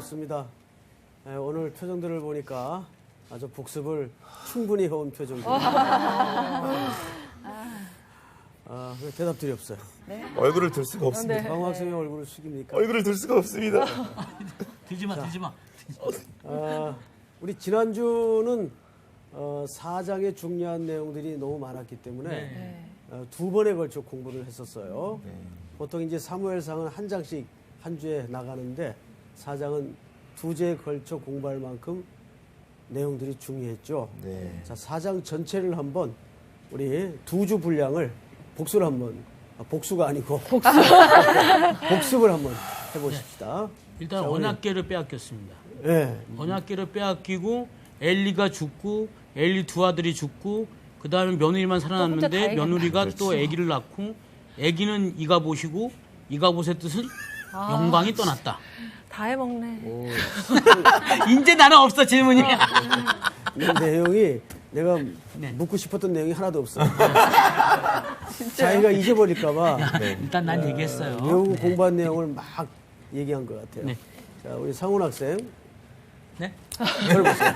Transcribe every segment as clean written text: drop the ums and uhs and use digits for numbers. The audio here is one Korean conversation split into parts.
좋습니다. 오늘 표정들을 보니까 아주 복습을 충분히 해온 표정입니다. 왜 대답들이 없어요? 네? 얼굴을 들 수가 없습니다. 강호 학생의 얼굴을 숙입니까? 얼굴을 들 수가 없습니다. 들지 마. 우리 지난주는 4장의 중요한 내용들이 너무 많았기 때문에 두 번에 걸쳐 공부를 했었어요. 보통 이제 사무엘상은 한 장씩 한 주에 나가는데 4장은 두 주에 걸쳐 공부할 만큼 내용들이 중요했죠. 네. 자, 4장 전체를 한번 우리 두 주 분량을 복수를 한번 복수가 아니고 복습을 한번 해보십시다. 일단 자, 우리- 언약궤를 빼앗겼습니다. 네. 언약궤를 빼앗기고 엘리가 죽고 엘리 두 아들이 죽고 그 다음에 며느리만 또 혼자 다 살아남는데 해야겠다. 며느리가 또 그렇지. 아기를 낳고 아기는 이가봇이고 이가봇의 뜻은 영광이 떠났다. 다 해먹네. 이제 나는 없어 질문이. 이 내용이 내가 네. 묻고 싶었던 내용이 하나도 없어. 자기가 잊어버릴까봐 일단 난 얘기했어요. 외우고 공부한 내용을 막 얘기한 것 같아요. 네. 자, 우리 상훈 학생 네? 들어보세요.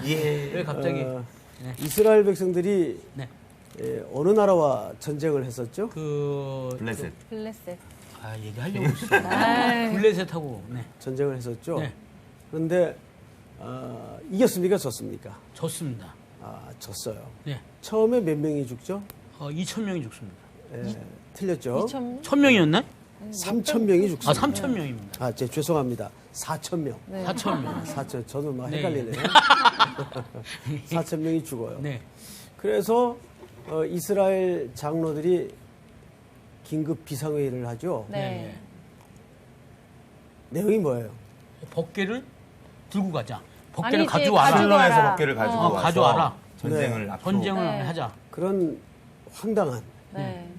왜 갑자기? 네. 이스라엘 백성들이 네. 어느 나라와 전쟁을 했었죠? 블레셋. 블레셋. 얘기하려고 했어. 아이. 블레셋하고 네. 전쟁을 했었죠. 네. 그런데 이겼습니까? 졌습니까? 졌습니다. 졌어요. 네. 처음에 몇 명이 죽죠? 2,000명이 죽습니다. 틀렸죠? 1,000명이었나? 3,000명이 죽습니다. 3,000명입니다. 죄송합니다. 4,000명. 네. 4,000명. 4천, 저도 막 네. 헷갈리네요. 4,000명이 죽어요. 네. 그래서 이스라엘 장로들이 긴급 비상회의를 하죠. 네. 내용이 뭐예요? 법궤를 들고 가자. 법궤를 아니지, 가져와라. 가져가- 실로에서 가져와라. 법궤를 가지고 어, 와서 가져와라. 전쟁을 앞으로 전쟁을 네. 하자. 그런 황당한 네.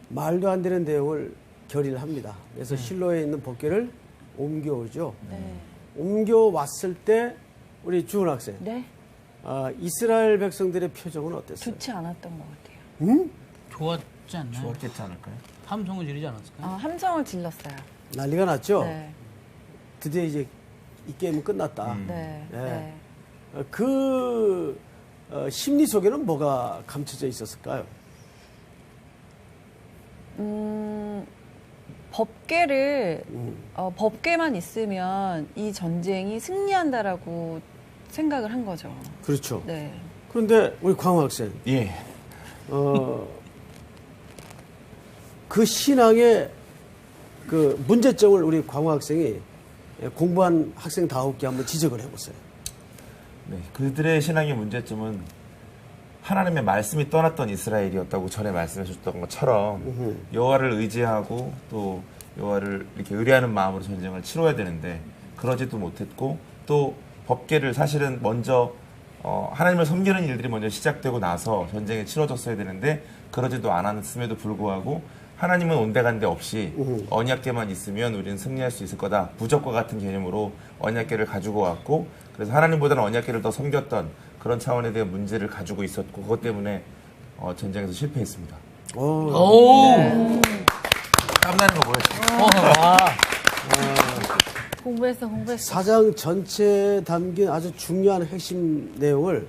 말도 안 되는 내용을 결의를 합니다. 그래서 실로에 있는 법궤를 옮겨오죠. 네. 옮겨왔을 때 우리 주은 학생, 네. 이스라엘 백성들의 표정은 어땠어요? 좋지 않았던 것 같아요. 응? 좋았지 않나요? 좋았겠지 않을까요? 함성을 지르지 않았을까요? 함성을 질렀어요. 난리가 났죠? 네. 드디어 이제 이 게임은 끝났다. 네. 네. 네. 그 심리 속에는 뭐가 감춰져 있었을까요? 법궤를 법궤만 있으면 이 전쟁이 승리한다라고 생각을 한 거죠. 그렇죠. 네. 그런데 우리 광호 학생, 예. 그 신앙의 그 문제점을 우리 광호 학생이 공부한 학생다웠게 한번 지적을 해보세요. 네. 그들의 신앙의 문제점은 하나님의 말씀이 떠났던 이스라엘이었다고 전에 말씀해 주셨던 것처럼 여호와를 의지하고 또 여호와를 이렇게 의뢰하는 마음으로 전쟁을 치러야 되는데 그러지도 못했고 또 법궤를 사실은 먼저 하나님을 섬기는 일들이 먼저 시작되고 나서 전쟁이 치러졌어야 되는데 그러지도 않았음에도 불구하고 하나님은 온데간데 없이 언약궤만 있으면 우리는 승리할 수 있을 거다. 부적과 같은 개념으로 언약궤를 가지고 왔고 그래서 하나님보다는 언약궤를 더 섬겼던 그런 차원에 대한 문제를 가지고 있었고 그것 때문에 전쟁에서 실패했습니다. 오! 땀나는 거 보여요. 공부했어. 사장 전체에 담긴 아주 중요한 핵심 내용을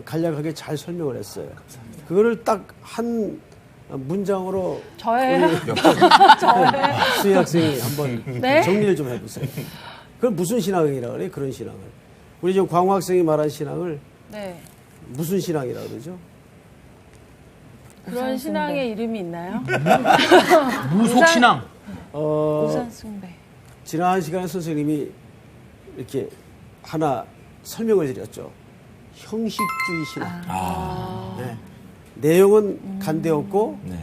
간략하게 잘 설명을 했어요. 그거를 딱 한 문장으로 저예요. 수희 학생이 한번 네? 정리를 좀 해보세요. 그건 무슨 신앙이라 그래요? 그런 신앙을. 우리 지금 광호 학생이 말한 신앙을 네. 무슨 신앙이라 그러죠? 그런 신앙의 이름이 있나요? 무속신앙. 우산숭배. 지난 시간에 선생님이 이렇게 하나 설명을 드렸죠. 형식주의 신앙. 네. 내용은 간대없고 네.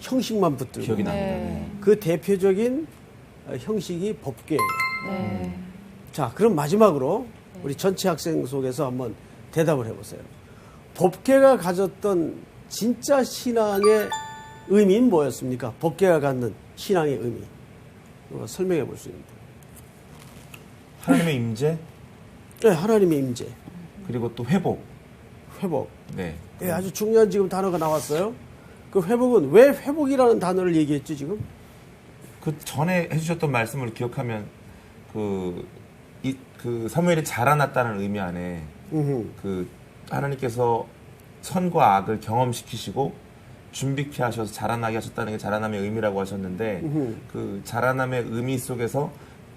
형식만 붙들고. 기억이 납니다. 네. 그 대표적인 형식이 법궤예요. 네. 자, 그럼 마지막으로 우리 전체 학생 속에서 한번 대답을 해보세요. 법궤가 가졌던 진짜 신앙의 의미는 뭐였습니까? 법궤가 갖는 신앙의 의미. 설명해 볼 수 있는데. 하나님의 임재 네, 하나님의 임재, 그리고 또 회복. 회복. 네. 네, 아주 중요한 지금 단어가 나왔어요. 그 회복은 왜 회복이라는 단어를 얘기했죠, 지금? 그 전에 해주셨던 말씀을 기억하면 그 사무엘이 자라났다는 의미 안에 그 하나님께서 선과 악을 경험시키시고 준비케 하셔서 자라나게 하셨다는 게 자라남의 의미라고 하셨는데 그 자라남의 의미 속에서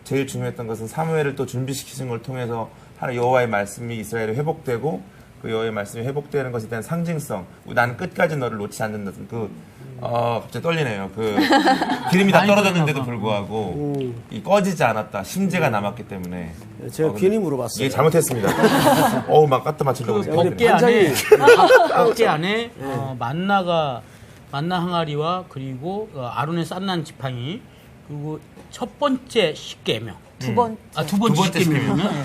제일 중요했던 것은 사무엘을 또 준비시키신 걸 통해서 하나님 여호와의 말씀이 이스라엘에 회복되고 그 여호와의 말씀이 회복되는 것에 대한 상징성. 나는 끝까지 너를 놓지 않는다. 갑자기 떨리네요. 기름이 다 떨어졌는데도 불구하고 꺼지지 않았다. 심재가 남았기 때문에. 제가 괜히 물어봤어요. 예, 잘못했습니다. 막 갖다 맞추려고. 법궤 안에 만나 항아리와 그리고 아론의 싼난 지팡이 그리고 첫 번째 십계명. 두 번째. 두 번째 십계명이면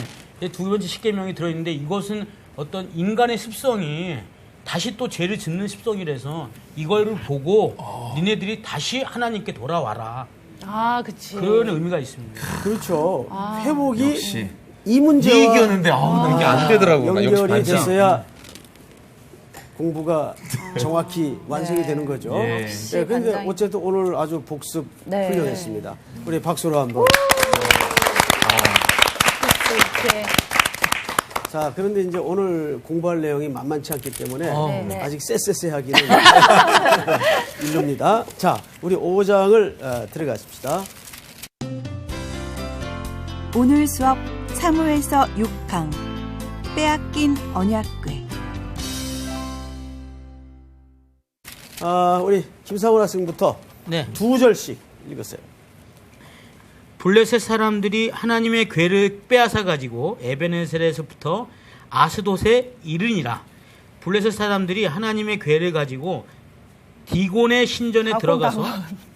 두 번째 십계명이 들어있는데 이것은 어떤 인간의 습성이 다시 또 죄를 짓는 습성이라서 이거를 보고 니네들이 다시 하나님께 돌아와라. 그치. 그런 의미가 있습니다. 그렇죠. 회복이 역시. 이 문제와 이 얘기였는데 이게 안 되더라고. 연결이 됐어야 공부가 정확히 완성이 되는 거죠. 예. 네, 근데 어쨌든 오늘 아주 복습 훌륭했습니다. 우리 박수로 한번. 이렇게. 자, 그런데 이제 오늘 공부할 내용이 만만치 않기 때문에 아직 쎄쎄쎄하기는 일릅니다. 자, 우리 5장을 들어가십시다. 오늘 수업 사무엘서 6강 빼앗긴 언약궤. 우리 김상훈 학생부터 네. 2절씩 읽으세요. 블레셋 사람들이 하나님의 궤를 빼앗아 가지고 에베네셀에서부터 아스돗에 이르니라. 블레셋 사람들이 하나님의 궤를 가지고 디곤의 신전에 들어가서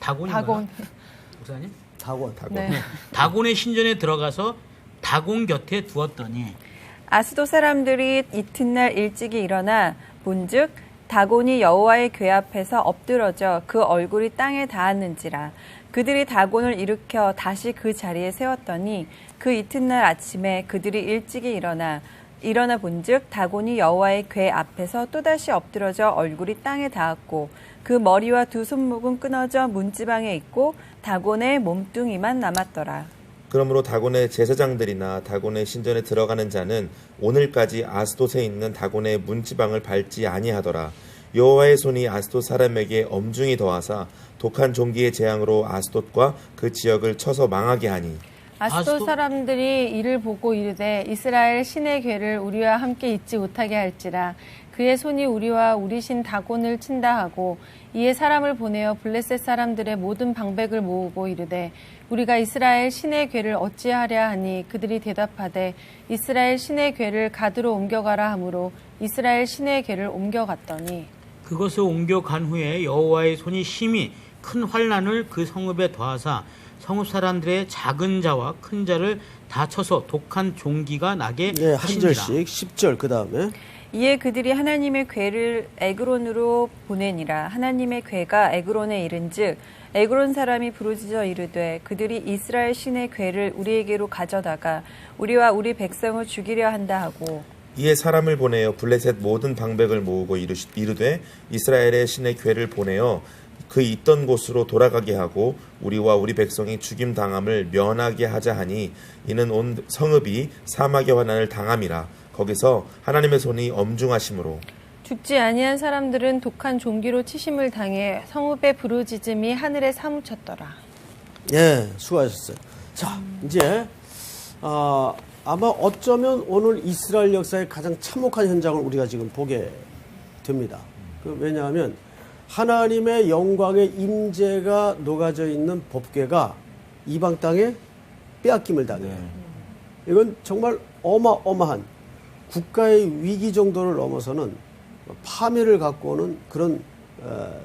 다곤인가요? 목사님? 다곤. 네. 다곤의 신전에 들어가서 다곤 곁에 두었더니 아스돗 사람들이 이튿날 일찍이 일어나 본즉 다곤이 여호와의 궤 앞에서 엎드러져 그 얼굴이 땅에 닿았는지라. 그들이 다곤을 일으켜 다시 그 자리에 세웠더니 그 이튿날 아침에 그들이 일찍이 일어나 본즉 다곤이 여호와의 궤 앞에서 또다시 엎드러져 얼굴이 땅에 닿았고 그 머리와 두 손목은 끊어져 문지방에 있고 다곤의 몸뚱이만 남았더라. 그러므로 다곤의 제사장들이나 다곤의 신전에 들어가는 자는 오늘까지 아스돗에 있는 다곤의 문지방을 밟지 아니하더라. 여호와의 손이 아스돗 사람에게 엄중히 더하사 독한 종기의 재앙으로 아스돗과 그 지역을 쳐서 망하게 하니 아스돗 사람들이 이를 보고 이르되 이스라엘 신의 궤를 우리와 함께 잊지 못하게 할지라. 그의 손이 우리와 우리 신 다곤을 친다 하고 이에 사람을 보내어 블레셋 사람들의 모든 방백을 모으고 이르되 우리가 이스라엘 신의 궤를 어찌하랴 하니 그들이 대답하되 이스라엘 신의 궤를 가드로 옮겨가라 하므로 이스라엘 신의 궤를 옮겨갔더니 그것을 옮겨간 후에 여호와의 손이 심히 큰 환난을 그 성읍에 더하사 성읍 사람들의 작은 자와 큰 자를 다 쳐서 독한 종기가 나게 네, 한 하시니라. 절씩 10절 그 다음에 이에 그들이 하나님의 궤를 에그론으로 보내니라. 하나님의 궤가 에그론에 이른즉 에그론 사람이 부르짖어 이르되 그들이 이스라엘 신의 궤를 우리에게로 가져다가 우리와 우리 백성을 죽이려 한다 하고 이에 사람을 보내어 블레셋 모든 방백을 모으고 이르되 이스라엘의 신의 궤를 보내어 그 있던 곳으로 돌아가게 하고 우리와 우리 백성이 죽임 당함을 면하게 하자 하니 이는 온 성읍이 사막의 환난을 당함이라. 거기서 하나님의 손이 엄중하심으로 죽지 아니한 사람들은 독한 종기로 치심을 당해 성읍의 부르짖음이 하늘에 사무쳤더라. 예, 수고하셨어요. 자, 이제 아마 어쩌면 오늘 이스라엘 역사의 가장 참혹한 현장을 우리가 지금 보게 됩니다. 왜냐하면 하나님의 영광의 임재가 녹아져 있는 법궤가 이방 땅에 빼앗김을 당해요. 이건 정말 어마어마한 국가의 위기 정도를 넘어서는 파멸을 갖고 오는 그런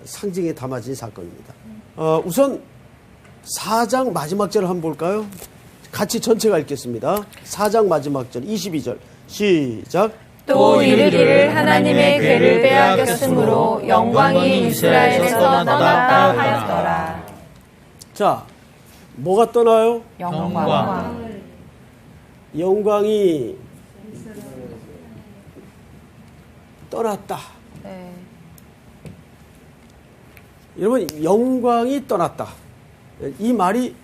상징에 담아진 사건입니다. 우선 4장 마지막 절을 한번 볼까요? 같이 전체가 읽겠습니다. 4장 마지막 절 22절 시작. 또 이르기를 하나님의 궤를 빼앗겼으므로 영광이 이스라엘에서 떠났다 하였더라. 자, 뭐가 떠나요? 영광이 떠났다. 네. 여러분, 영광이 떠났다. 이 말이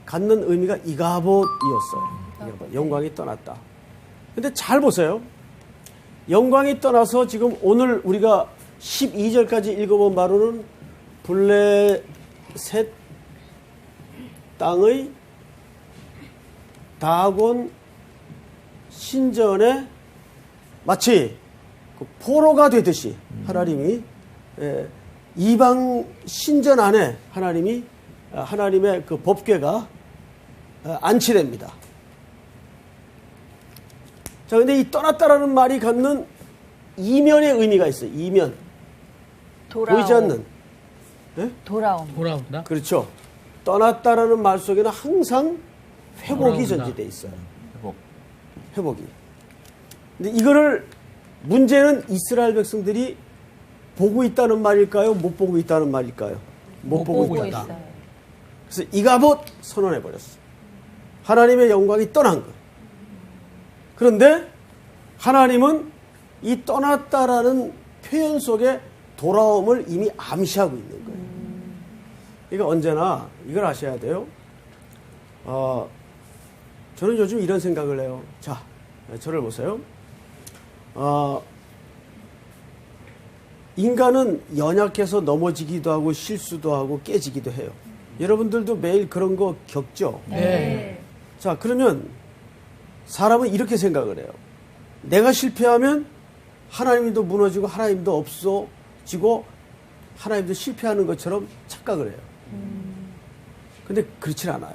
갖는 의미가 이가봇이었어요. 이가봇, 영광이 떠났다. 근데 잘 보세요. 영광이 떠나서 지금 오늘 우리가 12절까지 읽어본 바로는 블레셋 땅의 다곤 신전에 마치 그 포로가 되듯이 하나님이 이방 신전 안에 하나님의 그 법궤가 안치됩니다. 자, 근데 이 떠났다라는 말이 갖는 이면의 의미가 있어요. 이면. 보이지 않는. 네? 돌아온다. 그렇죠. 떠났다라는 말 속에는 항상 회복이 전제되어 있어요. 회복이. 근데 이거를 문제는 이스라엘 백성들이 보고 있다는 말일까요? 못 보고 있다는 말일까요? 못 보고 있다. 그래서 이가봇 선언해 버렸어. 하나님의 영광이 떠난 것. 그런데 하나님은 이 떠났다라는 표현 속에 돌아옴을 이미 암시하고 있는 거예요. 그러니까 언제나 이걸 아셔야 돼요. 저는 요즘 이런 생각을 해요. 자, 저를 보세요. 인간은 연약해서 넘어지기도 하고 실수도 하고 깨지기도 해요. 여러분들도 매일 그런 거 겪죠? 네. 자, 그러면 사람은 이렇게 생각을 해요. 내가 실패하면 하나님도 무너지고 하나님도 없어지고 하나님도 실패하는 것처럼 착각을 해요. 근데 그렇진 않아요.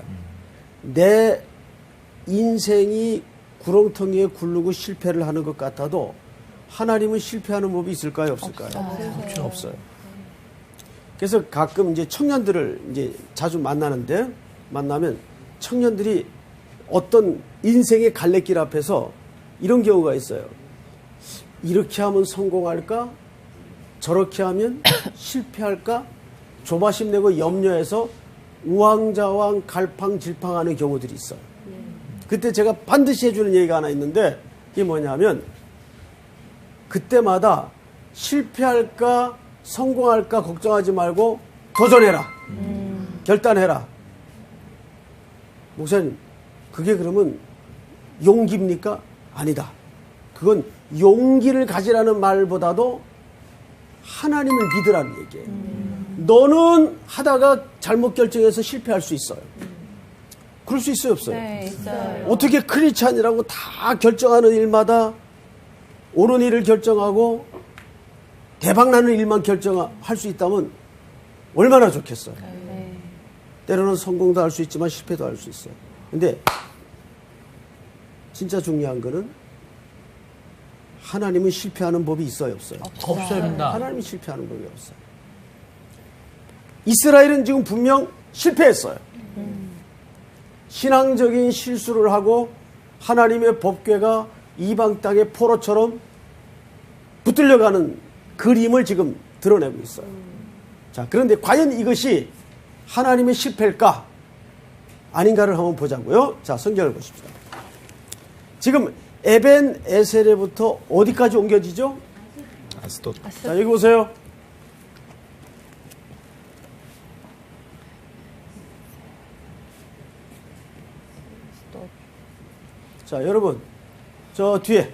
내 인생이 구렁텅이에 굴르고 실패를 하는 것 같아도 하나님은 실패하는 법이 있을까요? 없을까요? 없어요. 그래서 가끔 이제 청년들을 이제 자주 만나면 청년들이 어떤 인생의 갈래길 앞에서 이런 경우가 있어요. 이렇게 하면 성공할까? 저렇게 하면 실패할까? 조바심 내고 염려해서 우왕좌왕 갈팡질팡하는 경우들이 있어요. 그때 제가 반드시 해주는 얘기가 하나 있는데 이게 뭐냐면 그때마다 실패할까 성공할까 걱정하지 말고 도전해라. 결단해라. 목사님, 그게 그러면 용기입니까? 아니다. 그건 용기를 가지라는 말보다도 하나님을 믿으라는 얘기예요. 너는 하다가 잘못 결정해서 실패할 수 있어요. 그럴 수 있어요, 없어요? 네, 있어요. 어떻게 크리스찬이라고 다 결정하는 일마다 옳은 일을 결정하고 대박나는 일만 결정할 수 있다면 얼마나 좋겠어요. 네. 때로는 성공도 할 수 있지만 실패도 할 수 있어요. 근데 진짜 중요한 거는 하나님은 실패하는 법이 있어요, 없어요? 없습니다. 하나님이 실패하는 법이 없어요. 이스라엘은 지금 분명 실패했어요. 신앙적인 실수를 하고 하나님의 법궤가 이방 땅의 포로처럼 붙들려가는 그림을 지금 드러내고 있어요. 자, 그런데 과연 이것이 하나님의 실패일까? 아닌가를 한번 보자고요. 자, 성경을 보십시다. 지금 에벤 에셀에부터 어디까지 옮겨지죠? 아스돗. 자, 여기 보세요. 자, 여러분, 저 뒤에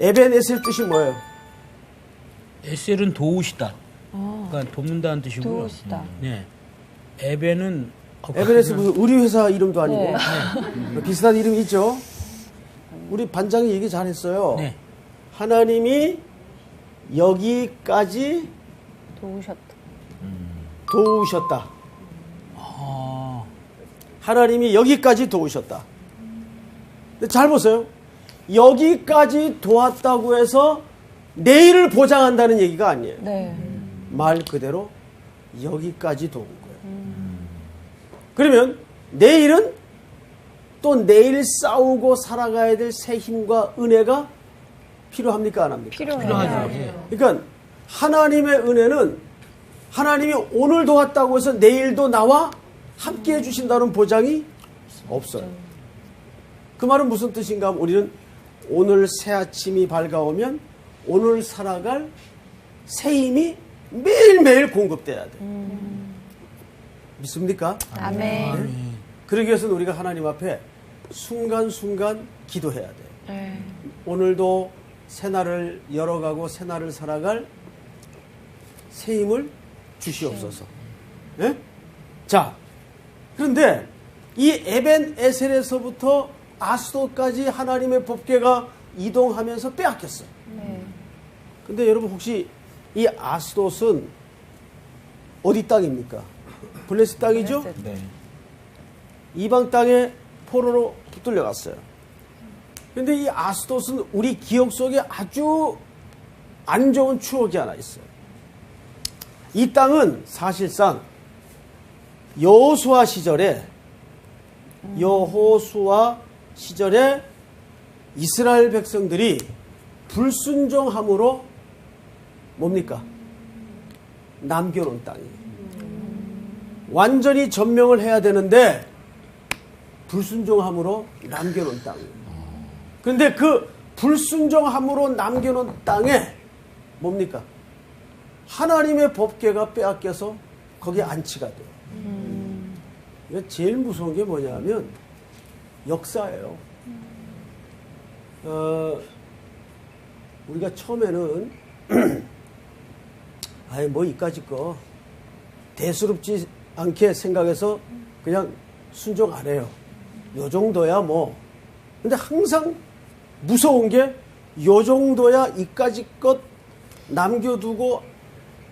에벤 에셀 뜻이 뭐예요? 에셀은 도우시다. 그러니까 돕는다는 뜻이고요. 도우시다. 네. 에벤은 에벤 에셀 무슨 의류회사 이름도 아니고 비슷한 이름이 있죠. 우리 반장이 얘기 잘했어요. 네. 하나님이 여기까지 도우셨다. 하나님이 여기까지 도우셨다. 근데 잘 보세요. 여기까지 도왔다고 해서 내일을 보장한다는 얘기가 아니에요. 네. 말 그대로 여기까지 도운 거예요. 그러면 내일은 또 내일 싸우고 살아가야 될 새 힘과 은혜가 필요합니까? 안 합니까? 필요하죠. 예. 그러니까 하나님의 은혜는 하나님이 오늘 도왔다고 해서 내일도 나와 함께 해주신다는 보장이 없어요. 그 말은 무슨 뜻인가 하면 우리는 오늘 새 아침이 밝아오면 오늘 살아갈 새 힘이 매일매일 공급돼야 돼. 믿습니까? 아멘. 그러기 위해서는 우리가 하나님 앞에 순간순간 기도해야 돼요. 네. 오늘도 새날을 열어가고 새날을 살아갈 새 힘을 주시옵소서. 예? 자, 그런데 이 에벤 에셀에서부터 아스돗까지 하나님의 법궤가 이동하면서 빼앗겼어요. 근데 여러분 혹시 이 아스돗은 어디 땅입니까? 블레셋 땅이죠? 네. 이방 땅에 포로로 붙들려 갔어요. 근데 이 아스돗은 우리 기억 속에 아주 안 좋은 추억이 하나 있어요. 이 땅은 사실상 여호수아 시절에 이스라엘 백성들이 불순종함으로 뭡니까? 남겨놓은 땅이에요. 완전히 점령을 해야 되는데 불순종함으로 남겨놓은 땅이에요. 그런데 그 불순종함으로 남겨놓은 땅에 뭡니까? 하나님의 법궤가 빼앗겨서 거기에 안치가 돼요. 이게 제일 무서운 게 뭐냐면 역사예요. 우리가 처음에는 아이 뭐 이까짓 거 대수롭지 않게 생각해서 그냥 순종 안 해요. 요 정도야 뭐. 근데 항상 무서운 게 요 정도야 이까짓 것 남겨두고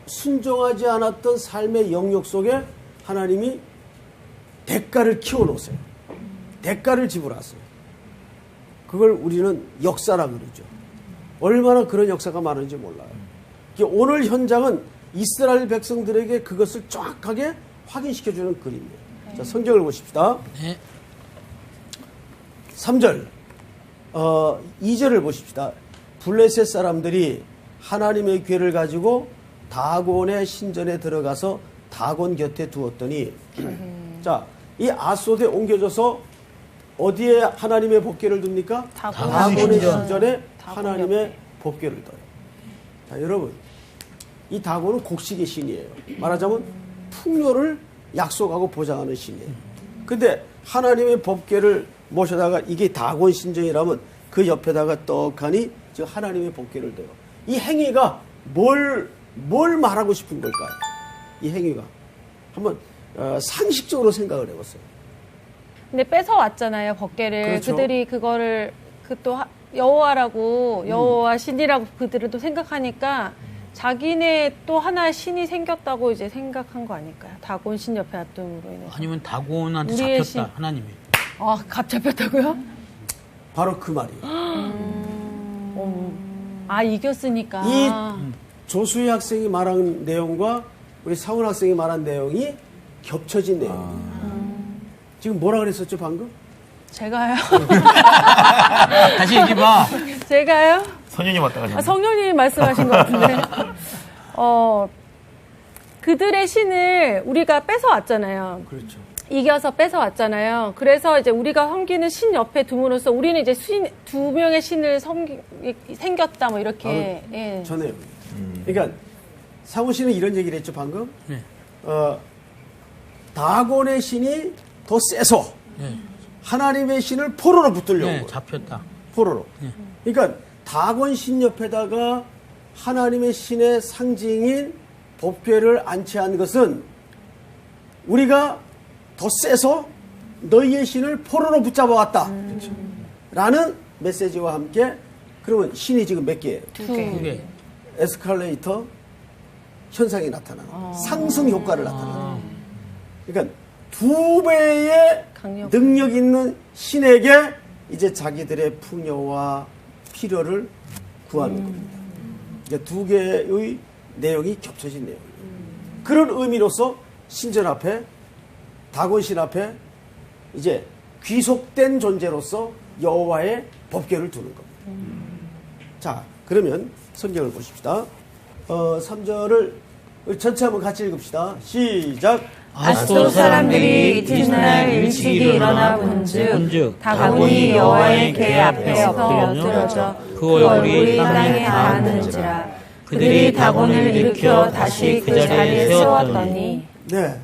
순종하지 않았던 삶의 영역 속에 하나님이 대가를 키워놓으세요. 대가를 지불하세요. 그걸 우리는 역사라 그러죠. 얼마나 그런 역사가 많은지 몰라요. 오늘 현장은 이스라엘 백성들에게 그것을 정확하게 확인시켜주는 그림이에요. 자, 성경을 보십시다. 네. 3절, 2절을 보십시다. 블레셋 사람들이 하나님의 궤를 가지고 다곤의 신전에 들어가서 다곤 곁에 두었더니 자, 이 아스돗에 옮겨져서 어디에 하나님의 법궤를 둡니까? 다곤의 신전에 하나님의 법궤를 둬요. 자, 여러분, 이 다곤은 곡식의 신이에요. 말하자면 풍요를 약속하고 보장하는 신이에요. 근데 하나님의 법궤를 모셔다가 이게 다곤 신전이라면 그 옆에다가 떡하니 저 하나님의 법궤를 둬요. 이 행위가 뭘 말하고 싶은 걸까요? 이 행위가 한번 상식적으로 생각을 해봤어요. 근데 뺏어왔잖아요, 법궤를. 그렇죠. 그들이 그거를 또 여호와라고 여호와 신이라고 그들을 또 생각하니까 자기네 또 하나의 신이 생겼다고 이제 생각한 거 아닐까요? 다곤 신 옆에 놔둠으로 인해서. 아니면 다곤한테 우리의 잡혔다, 하나님이. 아, 갑 잡혔다고요? 바로 그 말이에요. 아, 이겼으니까. 이 조수희 학생이 말한 내용과 우리 사훈 학생이 말한 내용이 겹쳐진 내용이에요. 지금 뭐라 그랬었죠, 방금? 제가요? 다시 얘기해봐. 제가요? 선생님 왔다 가셨네. 성령님이 말씀하신 것 같은데. 그들의 신을 우리가 뺏어왔잖아요. 그렇죠. 이겨서 뺏어왔잖아요. 그래서 이제 우리가 섬기는 신 옆에 둠으로써 우리는 이제 두 명의 신을 생겼다, 뭐 이렇게. 예. 저 내용. 그러니까 사훈 씨는 이런 얘기를 했죠, 방금. 네. 다곤의 신이 더 세서 하나님의 신을 포로로 붙들려고. 네, 거예요. 잡혔다. 포로로. 그러니까 다곤 신 옆에다가 하나님의 신의 상징인 법궤를 안치한 것은 우리가 더 세서 너희의 신을 포로로 붙잡아 왔다. 라는 메시지와 함께 그러면 신이 지금 몇 개예요? 두 두 개. 개. 에스컬레이터 현상이 나타나는 상승 효과를 나타나는. 그러니까 두 배의 강력. 능력 있는 신에게 이제 자기들의 풍요와 필요를 구하는 겁니다. 그러니까 두 개의 내용이 겹쳐진 내용이에요. 그런 의미로서 신전 앞에 다곤신 앞에 이제 귀속된 존재로서 여호와의 법궤를 두는 겁니다. 자, 그러면 성경을 보십시다. 3절을 전체 한번 같이 읽읍시다. 시작. 아스돗 사람들이 이튿날 일찍이 일어나 본즉 다곤이 여호와의 궤 앞에서 엎드러져 그 얼굴이 땅에 닿았는지라. 그들이 다곤을 일으켜 다시 그 자리에 세웠더니. 네.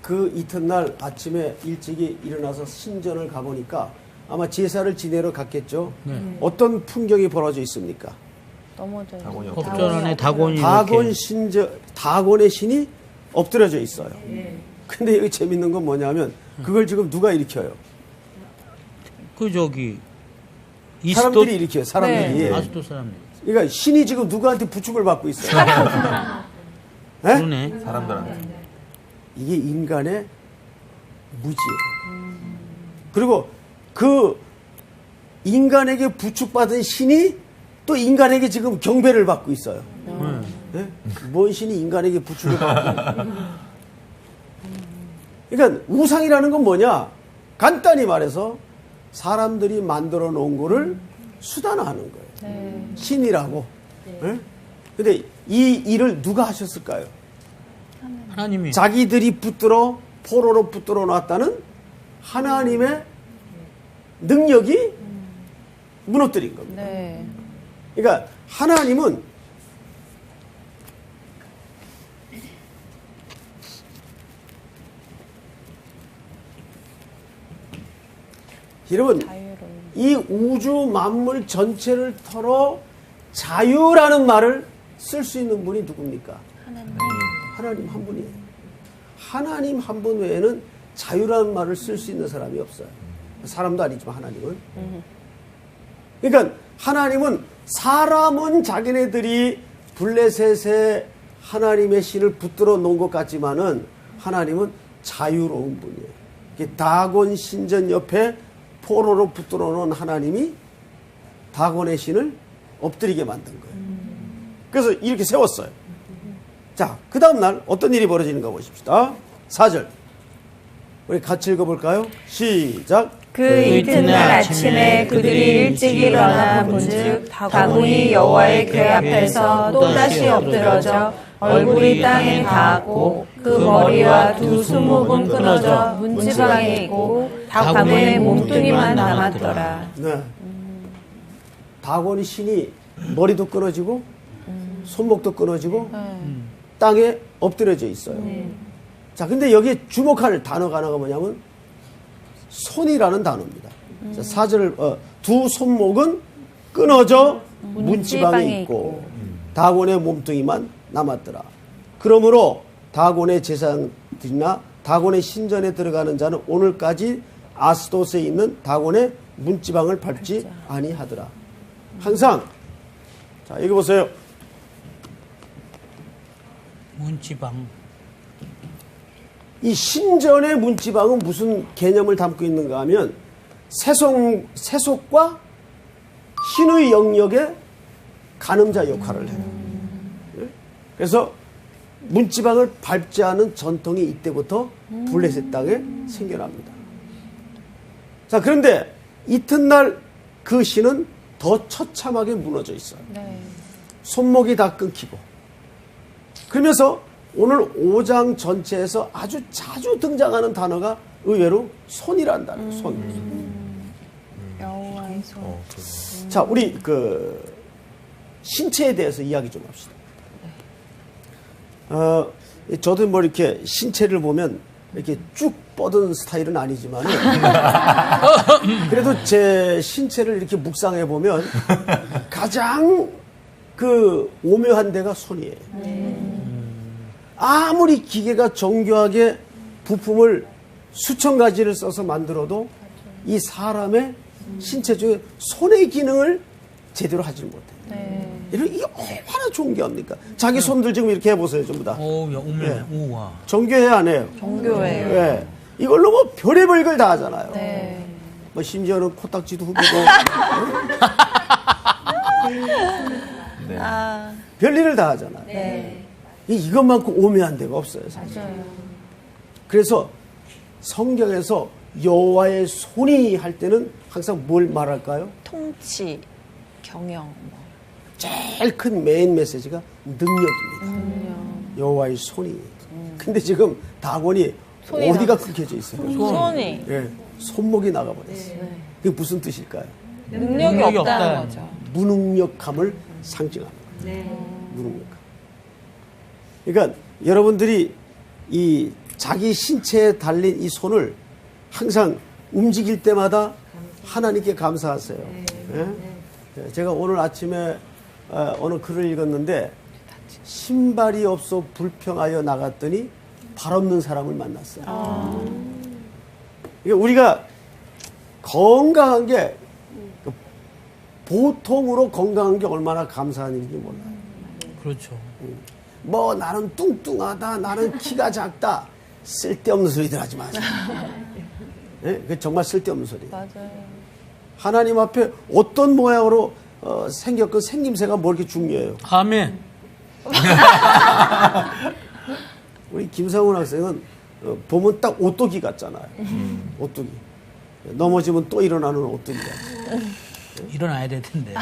그 이튿날 아침에 일찍이 일어나서 신전을 가보니까 아마 제사를 지내러 갔겠죠. 어떤 풍경이 벌어져 있습니까? 넘어져 있어요. 다곤이 법전 안에 다곤이 다곤의 신이 엎드려져 있어요. 근데 여기 재밌는 건 뭐냐면 그걸 지금 누가 일으켜요? 그 저기 사람들이 일으켜요. 사람들이. 네. 아스토 사람들. 그러니까 신이 지금 누구한테 부축을 받고 있어요? 예? 그러네. 사람들한테. 이게 인간의 무지예요. 그리고 그 인간에게 부축받은 신이 또 인간에게 지금 경배를 받고 있어요. 예? 뭔 신이 인간에게 부축을 받고 있어요? 그러니까 우상이라는 건 뭐냐? 간단히 말해서 사람들이 만들어 놓은 거를 수단화하는 거예요. 신이라고. 예? 근데 이 일을 누가 하셨을까요? 하나님이. 자기들이 포로로 붙들어 놨다는 하나님의 능력이 무너뜨린 겁니다. 네. 그러니까 하나님은 여러분 이 우주 만물 전체를 털어 자유라는 말을 쓸 수 있는 분이 누굽니까? 하나님 한 분이에요. 하나님 한 분 외에는 자유라는 말을 쓸 수 있는 사람이 없어요. 사람도 아니지만 하나님은. 그러니까 하나님은 사람은 자기네들이 블레셋에 하나님의 신을 붙들어 놓은 것 같지만은 하나님은 자유로운 분이에요. 다곤 신전 옆에 포로로 붙들어 놓은 하나님이 다곤의 신을 엎드리게 만든 거예요. 그래서 이렇게 세웠어요. 자, 그 다음날 어떤 일이 벌어지는가 보십시다. 4절. 우리 같이 읽어볼까요? 시작. 그 이튿날 아침에 그들이 일찍 일어나 본즉 다곤이 여호와의 궤 앞에서 또다시 엎드러져 얼굴이 땅에 닿았고 그 머리와 두 손목은 끊어져 문지방에 있고 다곤의 몸뚱이만 남았더라. 네. 다곤이 신이 머리도 끊어지고 손목도 끊어지고 땅에 엎드려져 있어요. 자, 근데 여기에 주목할 단어가 하나가 뭐냐면 손이라는 단어입니다. 자, 4절 두 손목은 끊어져 문지방에 있고 다곤의 몸뚱이만 남았더라. 그러므로 다곤의 제사장들이나 다곤의 신전에 들어가는 자는 오늘까지 아스돗에 있는 다곤의 문지방을 밟지 아니하더라. 항상 자, 여기 보세요. 문지방. 이 신전의 문지방은 무슨 개념을 담고 있는가 하면 세속과 신의 영역의 가늠자 역할을 해요. 그래서 문지방을 밟지 않은 전통이 이때부터 블레셋 땅에 생겨납니다. 자, 그런데 이튿날 그 신은 더 처참하게 무너져 있어요. 손목이 다 끊기고. 그러면서 오늘 5장 전체에서 아주 자주 등장하는 단어가 의외로 손이라는 단어예요. 손. 여호와의 손. 자, 우리 그 신체에 대해서 이야기 좀 합시다. 저도 뭐 이렇게 신체를 보면 이렇게 쭉 뻗은 스타일은 아니지만 그래도 제 신체를 이렇게 묵상해 보면 가장 그 오묘한 데가 손이에요. 아무리 기계가 정교하게 부품을 수천 가지를 써서 만들어도 이 사람의 신체 중에 손의 기능을 제대로 하지 못해요. 이게 얼마나 존귀합니까? 자기 손들 지금 이렇게 해보세요, 전부 다. 오, 야, 오메. 예. 우와. 정교해야 안 해요? 정교해요. 예. 이걸로 뭐 별의별 걸 다 하잖아요. 네. 뭐 심지어는 코딱지도 후비고 네. 별일을 다 하잖아요. 이것만큼 오묘한 데가 없어요, 사실. 그래서 성경에서 여호와의 손이 할 때는 항상 뭘 말할까요? 통치, 경영. 제일 큰 메인 메시지가 능력입니다. 여호와의 손이. 근데 지금 다곤이 어디가 끊겨져 있어요? 손이 예, 손목이 나가버렸어요. 그게 무슨 뜻일까요? 능력이 없다는 거죠. 무능력함을 상징합니다. 무능력함. 그러니까 여러분들이 이 자기 신체에 달린 이 손을 항상 움직일 때마다 하나님께 감사하세요. 예? 제가 오늘 아침에 어느 글을 읽었는데 신발이 없어 불평하여 나갔더니 발 없는 사람을 만났어요. 그러니까 우리가 건강한 게 보통으로 건강한 게 얼마나 감사한 일인지 몰라요. 그렇죠. 뭐 나는 뚱뚱하다, 나는 키가 작다, 쓸데없는 소리들 하지 마세요. 예? 그 정말 쓸데없는 소리. 맞아요. 하나님 앞에 어떤 모양으로 생겼건 생김새가 뭐 이렇게 중요해요. 아멘. 우리 김상훈 학생은 보면 딱 오뚜기 같잖아요. 오뚜기. 넘어지면 또 일어나는 오뚜기 같아요. 일어나야 될 텐데.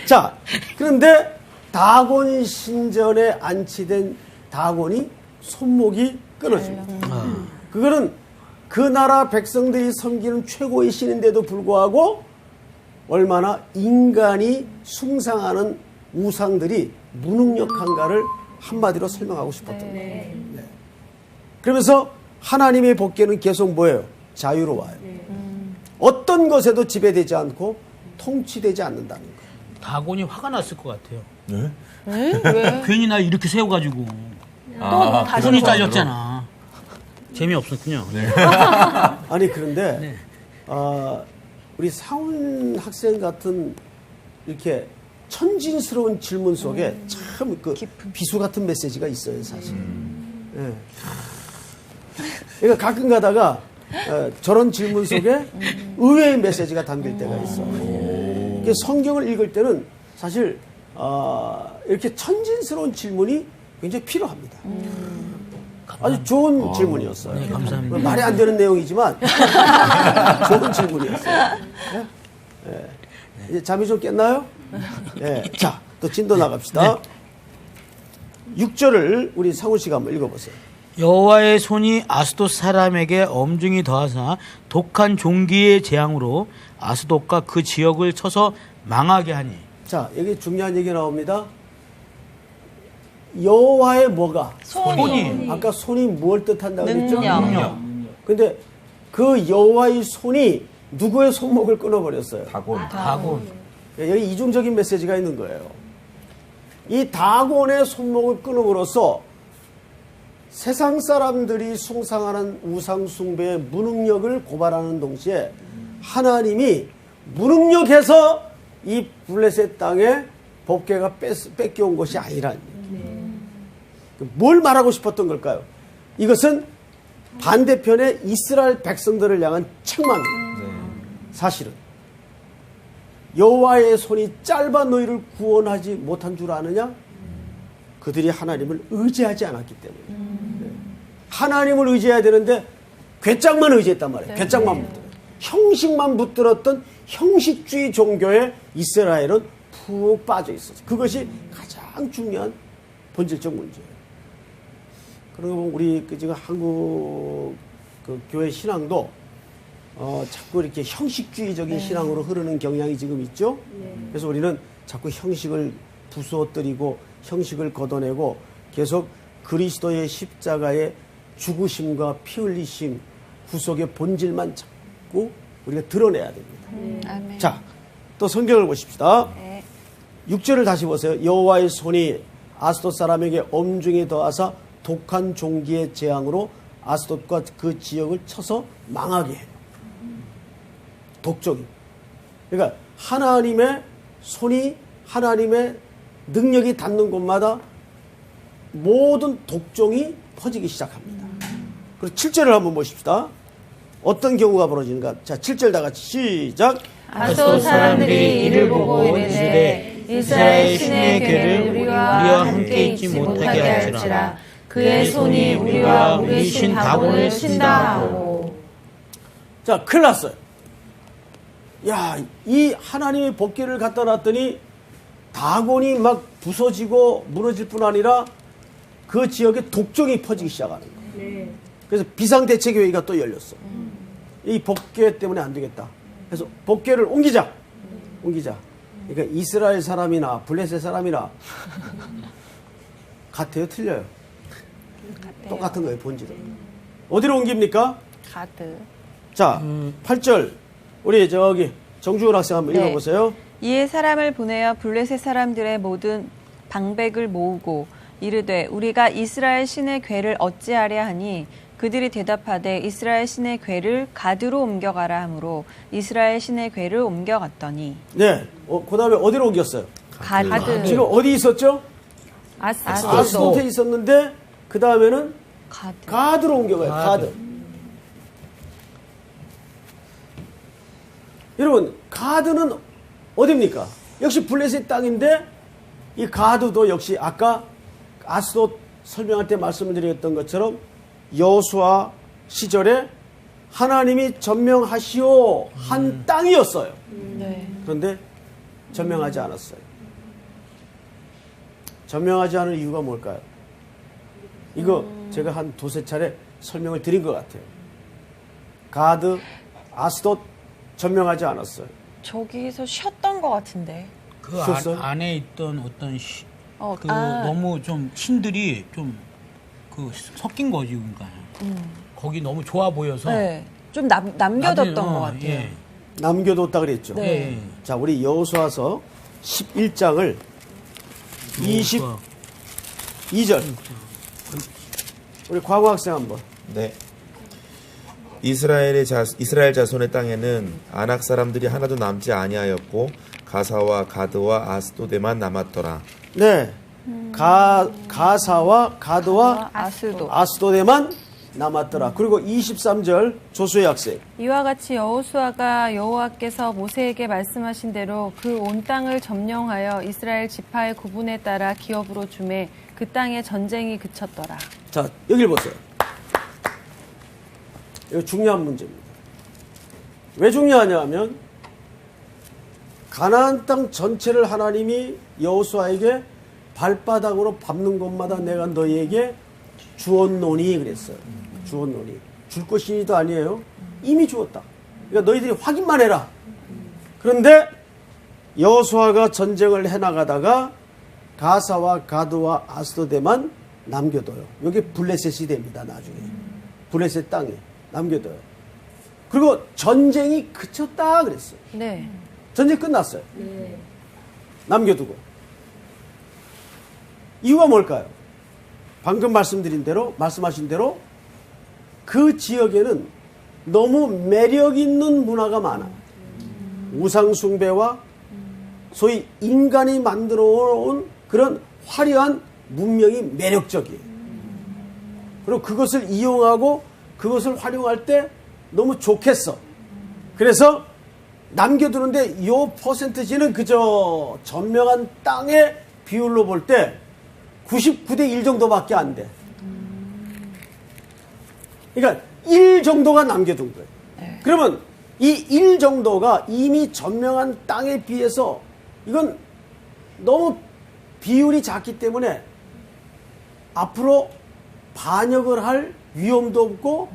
자, 그런데 다곤 신전에 안치된 다곤이 손목이 끊어집니다. 그거는 그 나라 백성들이 섬기는 최고의 신인데도 불구하고 얼마나 인간이 숭상하는 우상들이 무능력한가를 한마디로 설명하고 싶었던 거예요. 네. 그러면서 하나님의 복귀는 계속 뭐예요? 자유로워요. 어떤 것에도 지배되지 않고 통치되지 않는다는 거예요. 다곤이 화가 났을 것 같아요. 네? 왜? 괜히 나 이렇게 세워가지고 또 다시 손이 잘렸잖아. 재미없었군요. 아니 그런데 네. 우리 상훈 학생 같은 이렇게 천진스러운 질문 속에 참 그 비수 같은 메시지가 있어요, 사실. 예. 그러니까 가끔 가다가 저런 질문 속에 의외의 메시지가 담길 때가 있어. 이게 성경을 읽을 때는 사실 이렇게 천진스러운 질문이 굉장히 필요합니다. 아주 좋은 질문이었어요. 네, 감사합니다. 말이 안 되는 내용이지만 좋은 질문이었어요. 네? 네. 이제 잠이 좀 깼나요? 네. 자, 또 진도 나갑시다. 6절을 우리 상훈 씨가 한번 읽어보세요. 여호와의 손이 아스돗 사람에게 엄중히 더하사 독한 종기의 재앙으로 아스돗과 그 지역을 쳐서 망하게 하니. 자, 여기 중요한 얘기 나옵니다. 여호와의 뭐가? 손이. 아까 손이 뭘 뜻한다고 그랬죠? 능력. 근데 그 여호와의 손이 누구의 손목을 끊어버렸어요? 다곤. 여기 이중적인 메시지가 있는 거예요. 이 다곤의 손목을 끊음으로써 세상 사람들이 숭상하는 우상 숭배의 무능력을 고발하는 동시에 하나님이 무능력해서 이 블레셋 땅에 법궤가 뺏겨온 것이 아니라는 얘기예요. 뭘 말하고 싶었던 걸까요? 이것은 반대편의 이스라엘 백성들을 향한 책망입니다. 사실은 여호와의 손이 짧아 너희를 구원하지 못한 줄 아느냐? 그들이 하나님을 의지하지 않았기 때문에. 하나님을 의지해야 되는데 괴짝만 의지했단 말이에요. 괴짝만 붙들어요. 형식만 붙들었던 형식주의 종교에 이스라엘은 푹 빠져 있었어요. 그것이 가장 중요한 본질적 문제예요. 그리고 우리 지금 한국 그 교회 신앙도 자꾸 이렇게 형식주의적인 신앙으로 흐르는 경향이 지금 있죠. 그래서 우리는 자꾸 형식을 부수어뜨리고 형식을 걷어내고 계속 그리스도의 십자가의 죽으심과 피 흘리심 구속의 본질만 자꾸 우리가 드러내야 됩니다. 아멘. 자, 또 성경을 보십시다. 6절을 다시 보세요. 여호와의 손이 아스돗 사람에게 엄중히 더하사 독한 종기의 재앙으로 아스돗과 그 지역을 쳐서 망하게 해요. 독종이. 그러니까 하나님의 손이 하나님의 능력이 닿는 곳마다 모든 독종이 퍼지기 시작합니다. 그리고 7절을 한번 보십시다. 어떤 경우가 벌어지는가? 자, 7절 다 같이 시작. 아스돗 사람들이 이를 보고 이르되 이스라엘 신의 괴를 우리와 함께 있지 못하게 할지라 그의 손이 우리와 우리 신 다곤을 친다 하고. 자, 큰일 났어요. 야, 이 하나님의 법궤를 갖다 놨더니 다곤이 막 부서지고 무너질 뿐 아니라 그 지역에 독종이 퍼지기 시작하는 거예요. 그래서 비상대책회의가 또 열렸어. 이 법궤 때문에 안 되겠다. 그래서 법궤를 옮기자. 그러니까 이스라엘 사람이나 블레셋 사람이나 같아요, 틀려요? 똑같은 거예요, 본질은. 어디로 옮깁니까? 가드. 자, 8절. 우리 저기 정주훈 학생 한번 네. 읽어보세요. 이에 사람을 보내어 블레셋 사람들의 모든 방백을 모으고 이르되 우리가 이스라엘 신의 궤를 어찌하랴 하니 그들이 대답하되 이스라엘 신의 궤를 가드로 옮겨가라 하므로 이스라엘 신의 궤를 옮겨갔더니 네. 그 다음에 어디로 옮겼어요? 가드. 지금 어디 있었죠? 아스돗에 있었는데, 그 다음에는 가드로 옮겨가요. 가드. 여러분, 가드는 어디입니까? 역시 블레셋 땅인데, 이 가드도 역시 아까 아스돗 설명할 때 말씀드렸던 것처럼 여호수아 시절에 하나님이 점명하시오 한 땅이었어요. 그런데 점명하지 않았어요. 점명하지 않을 이유가 뭘까요? 이거 제가 한 두세 차례 설명을 드린 것 같아요. 가드, 아스돗 점명하지 않았어요. 저기서 쉬었던 것 같은데. 그 쉬었어요? 안에 있던 어떤 너무 좀 신들이 좀 섞인 거지, 그러니까. 거기 너무 좋아 보여서. 네. 좀 남겨뒀던 것 같아요. 예. 남겨뒀다 그랬죠. 네. 자, 우리 여호수아서 11장을 22절. 우리 광호 학생 한번. 네. 이스라엘 자손의 땅에는 아낙 사람들이 하나도 남지 아니하였고 가사와 가드와 아스도데만 남았더라. 네. 가사와 가드와 아스도데만 남았더라. 그리고 23절 조수의 학생. 이와 같이 여호수아가 여호와께서 모세에게 말씀하신 대로 그 온 땅을 점령하여 이스라엘 지파의 구분에 따라 기업으로 주매 그 땅에 전쟁이 그쳤더라. 자, 여길 보세요. 이거 중요한 문제입니다. 왜 중요하냐 하면 가나안 땅 전체를 하나님이 여호수아에게 발바닥으로 밟는 곳마다 내가 너희에게 주었노니 그랬어요. 주었노니. 줄 것이도 아니에요. 이미 주었다. 그러니까 너희들이 확인만 해라. 그런데 여호수아가 전쟁을 해나가다가 가사와 가드와 아스도데만 남겨둬요. 여기 블레셋이 됩니다. 나중에. 블레셋 땅에 남겨둬요. 그리고 전쟁이 그쳤다 그랬어요. 네. 전쟁 끝났어요. 남겨두고. 이유가 뭘까요? 방금 말씀하신 대로 그 지역에는 너무 매력 있는 문화가 많아. 우상숭배와 소위 인간이 만들어 온 그런 화려한 문명이 매력적이에요. 그리고 그것을 이용하고 그것을 활용할 때 너무 좋겠어. 그래서 남겨두는데 요 퍼센트지는 그저 전명한 땅의 비율로 볼 때 99대 1 정도밖에 안 돼. 그러니까 1 정도가 남겨둔 거예요. 그러면 이 1 정도가 이미 전명한 땅에 비해서 이건 너무 비율이 작기 때문에 앞으로 반역을 할 위험도 없고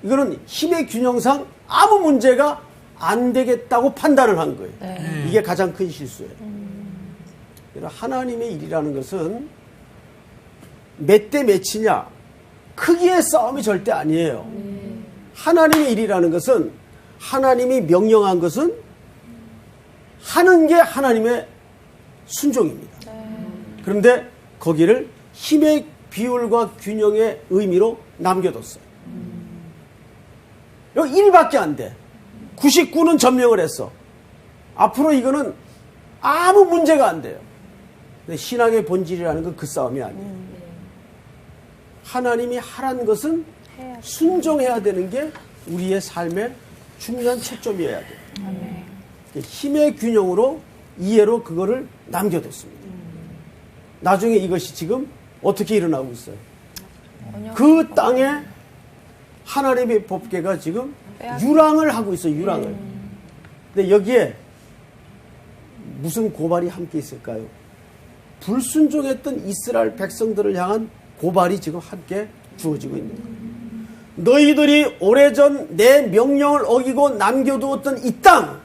이거는 힘의 균형상 아무 문제가 안 되겠다고 판단을 한 거예요. 이게 가장 큰 실수예요. 하나님의 일이라는 것은 몇 대 몇이냐 크기의 싸움이 절대 아니에요. 하나님의 일이라는 것은 하나님이 명령한 것은 하는 게 하나님의 순종입니다. 그런데 거기를 힘의 비율과 균형의 의미로 남겨뒀어요. 여기 1밖에 안 돼. 99는 점령을 했어. 앞으로 이거는 아무 문제가 안 돼요. 근데 신앙의 본질이라는 건 그 싸움이 아니에요. 하나님이 하라는 것은 순종해야 되는 게 우리의 삶의 중요한 초점이어야 돼요. 힘의 균형으로 이해로 그거를 남겨뒀습니다. 나중에 이것이 지금 어떻게 일어나고 있어요? 그 땅에 하나님의 법궤가 지금 유랑을 하고 있어요. 유랑을. 근데 여기에 무슨 고발이 함께 있을까요? 불순종했던 이스라엘 백성들을 향한 고발이 지금 함께 주어지고 있는 거예요. 너희들이 오래전 내 명령을 어기고 남겨두었던 이 땅,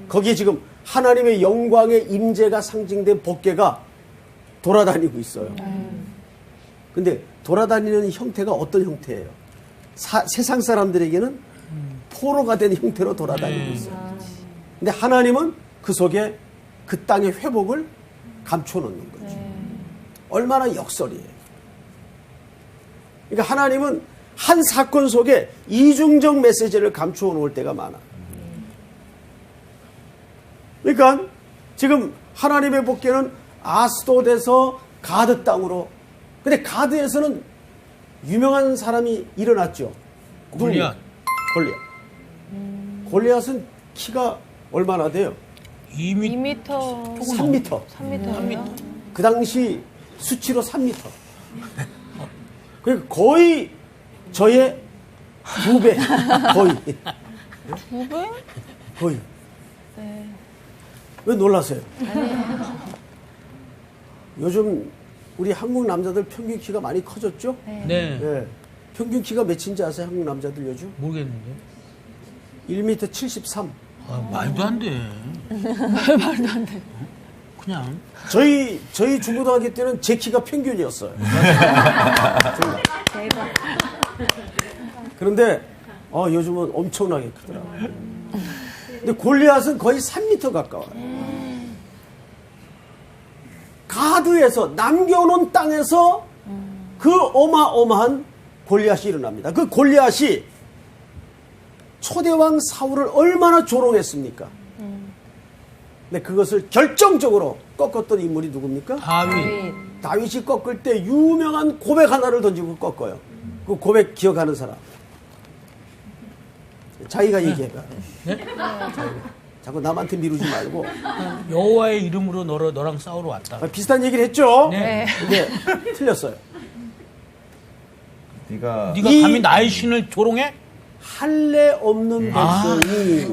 거기에 지금 하나님의 영광의 임재가 상징된 법궤가 돌아다니고 있어요. 근데 돌아다니는 형태가 어떤 형태예요? 세상 사람들에게는 포로가 된 형태로 돌아다니고 있어요. 근데 하나님은 그 속에 그 땅의 회복을 감춰놓는 거죠. 얼마나 역설이에요. 그러니까 하나님은 한 사건 속에 이중적 메시지를 감추어 놓을 때가 많아. 그러니까 지금 하나님의 복귀는 아스돗에서 가드 땅으로. 근데 가드에서는 유명한 사람이 일어났죠. 골리앗. 골리앗은 키가 얼마나 돼요? 2m. 3m. 3m요? 그 당시 수치로 3m. 그러니까 거의 저의 2배. 거의. 2배? 거의. 왜 놀라세요? 요즘 우리 한국 남자들 평균 키가 많이 커졌죠? 네. 네. 평균 키가 몇인지 아세요? 한국 남자들 요즘? 모르겠는데. 1m 73. 아, 말도 안 돼. 말도 안 돼. 그냥. 저희 중고등학교 때는 제 키가 평균이었어요. 그런데 요즘은 엄청나게 크더라고요. 근데 골리앗은 거의 3m 가까워요. 가드에서 남겨놓은 땅에서 그 어마어마한 골리앗이 일어납니다. 그 골리앗이 초대왕 사울을 얼마나 조롱했습니까? 근데 그것을 결정적으로 꺾었던 인물이 누굽니까? 다윗이 꺾을 때 유명한 고백 하나를 던지고 꺾어요. 그 고백 기억하는 사람. 자기가 얘기해봐. 네? 자꾸 남한테 미루지 말고. 여호와의 이름으로 너랑 싸우러 왔다. 비슷한 얘기를 했죠? 네. 근데 틀렸어요. 네가 감히 나의 신을 조롱해? 할례 없는 백성이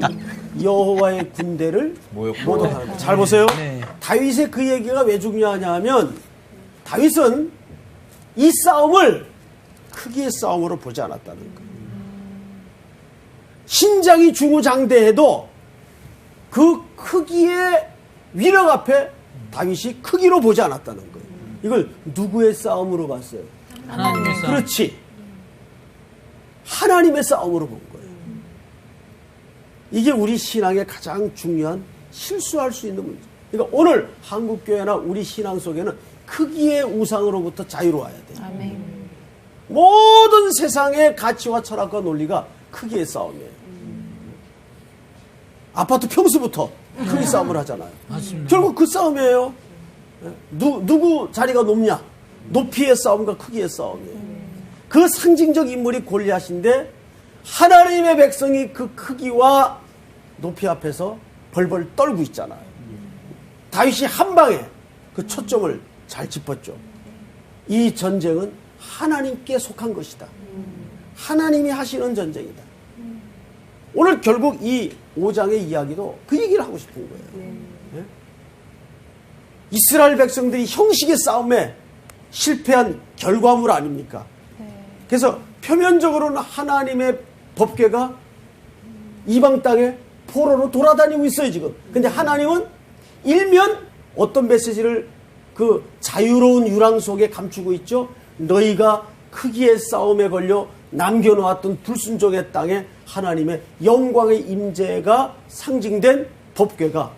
여호와의 군대를 모독하는 거예요. 잘 보세요. 네. 다윗의 그 얘기가 왜 중요하냐 하면 다윗은 이 싸움을 크기의 싸움으로 보지 않았다는 거예요. 신장이 중후장대해도 그 크기의 위력 앞에 다윗이 크기로 보지 않았다는 거예요. 이걸 누구의 싸움으로 봤어요? 하나님의 싸움. 그렇지. 하나님의 싸움으로 본 거예요. 이게 우리 신앙의 가장 중요한 실수할 수 있는 문제. 그러니까 오늘 한국교회나 우리 신앙 속에는 크기의 우상으로부터 자유로워야 돼요. 아멘. 모든 세상의 가치와 철학과 논리가 크기의 싸움이에요. 아파트 평수부터 크기 싸움을 하잖아요. 맞습니다. 결국 그 싸움이에요. 누구 자리가 높냐? 높이의 싸움과 크기의 싸움이에요. 그 상징적 인물이 골리앗인데 하나님의 백성이 그 크기와 높이 앞에서 벌벌 떨고 있잖아요. 다윗이 한 방에 그 초점을 잘 짚었죠. 이 전쟁은 하나님께 속한 것이다. 하나님이 하시는 전쟁이다. 오늘 결국 이 5장의 이야기도 그 얘기를 하고 싶은 거예요. 네? 이스라엘 백성들이 형식의 싸움에 실패한 결과물 아닙니까? 그래서 표면적으로는 하나님의 법궤가 이방 땅에 포로로 돌아다니고 있어요, 지금. 근데 하나님은 일면 어떤 메시지를 그 자유로운 유랑 속에 감추고 있죠? 너희가 크기의 싸움에 걸려 남겨놓았던 불순종의 땅에 하나님의 영광의 임재가 상징된 법궤가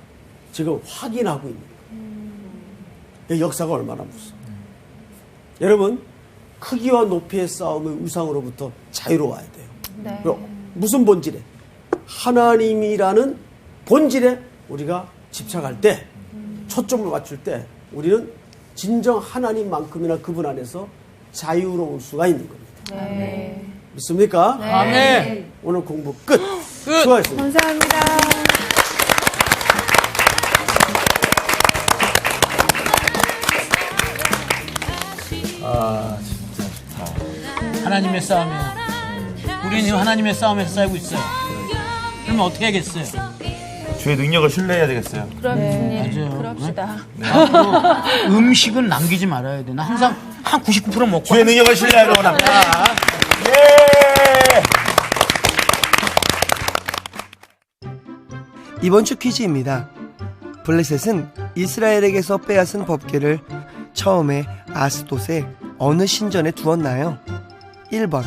지금 확인하고 있는 거예요. 역사가 얼마나 무서워요. 여러분, 크기와 높이의 싸움의 우상으로부터 자유로워야 돼요. 네. 그리고 무슨 본질에? 하나님이라는 본질에 우리가 집착할 때, 초점을 맞출 때 우리는 진정 하나님만큼이나 그분 안에서 자유로울 수가 있는 겁니다. 네. 믿습니까? 네. 아멘. 오늘 공부 끝. 수고하셨습니다. 감사합니다. 아 진짜 좋다. 하나님의 싸움이요. 우리는 하나님의 싸움에서 싸우고 있어요. 그러면 어떻게 하겠어요? 주의 능력을 신뢰해야 되겠어요. 그럼 주님, 맞아요. 그럽시다. 앞으로 음식은 남기지 말아야 돼. 나 항상 한 99% 먹고. 주의 능력을 신뢰하기 원합니다. 예! 이번 주 퀴즈입니다. 블레셋은 이스라엘에게서 빼앗은 법궤를 처음에 아스돗에 어느 신전에 두었나요? 1번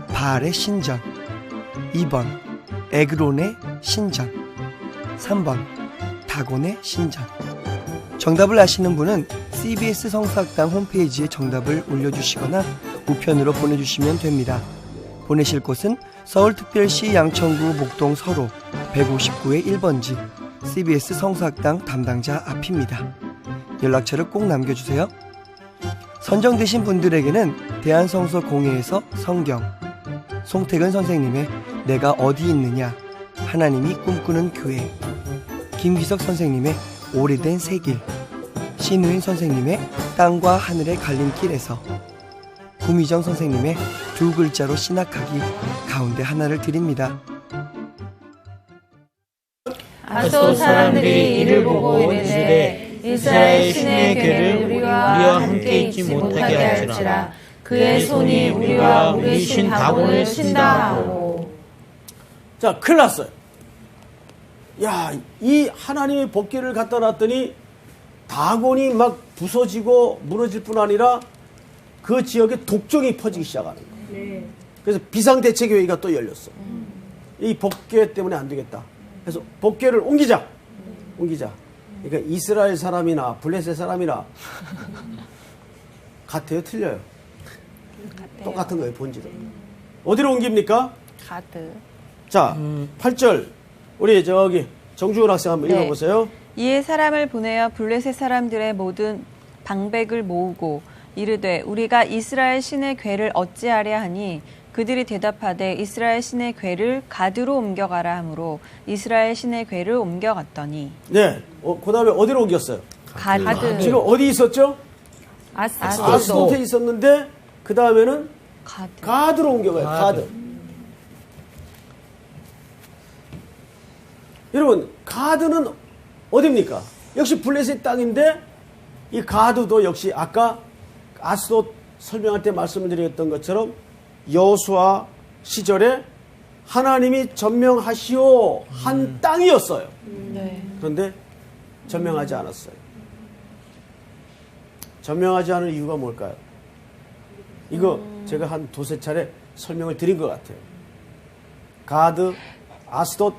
바알의 신전, 2번 에그론의 신전, 3번 다곤의 신전. 정답을 아시는 분은 CBS 성서학당 홈페이지에 정답을 올려주시거나 우편으로 보내주시면 됩니다. 보내실 곳은 서울특별시 양천구 목동 서로 159의 1번지 CBS 성서학당 담당자 앞입니다. 연락처를 꼭 남겨주세요. 선정되신 분들에게는 대한성서공회에서 성경, 송태근 선생님의 내가 어디 있느냐, 하나님이 꿈꾸는 교회, 김기석 선생님의 오래된 새길, 신우인 선생님의 땅과 하늘의 갈림길에서, 구미정 선생님의 두 글자로 신학하기 가운데 하나를 드립니다. 아소 사람들이 이를 보고 이르되 이스라엘 신의 괴를 우리와 함께 있지 못하게 할지라 그의 손이 우리와 우리 신 다곤을 친다 하고. 자, 큰일 났어요. 야, 이 하나님의 법궤를 갖다 놨더니 다곤이 막 부서지고 무너질 뿐 아니라 그 지역에 독종이 퍼지기 시작하는 거예요. 그래서 비상대책회의가 또 열렸어. 이 법궤 때문에 안 되겠다. 그래서 법궤를 옮기자. 그러니까 이스라엘 사람이나 블레셋 사람이나 같아요, 틀려요? 똑같은 거예요, 본질은. 어디로 옮깁니까? 가드. 자, 8절. 우리 저기 정주원 학생 한번 읽어보세요. 이에 사람을 보내어 블레셋 사람들의 모든 방백을 모으고 이르되 우리가 이스라엘 신의 궤를 어찌하랴 하니 그들이 대답하되 이스라엘 신의 궤를 가드로 옮겨가라 하므로 이스라엘 신의 궤를 옮겨갔더니. 네, 그 다음에 어디로 옮겼어요? 가드. 지금 어디 있었죠? 아스돗에 있었는데 그 다음에는 가드로 옮겨가요. 가드. 여러분, 가드는 어디입니까? 역시 블레셋 땅인데 이 가드도 역시 아까 아스돗 설명할 때 말씀드렸던 것처럼 여호수아 시절에 하나님이 점명하시오 한 땅이었어요. 그런데 점명하지 않았어요. 점명하지 않을 이유가 뭘까요? 이거 제가 한 두세 차례 설명을 드린 것 같아요. 가드, 아스돗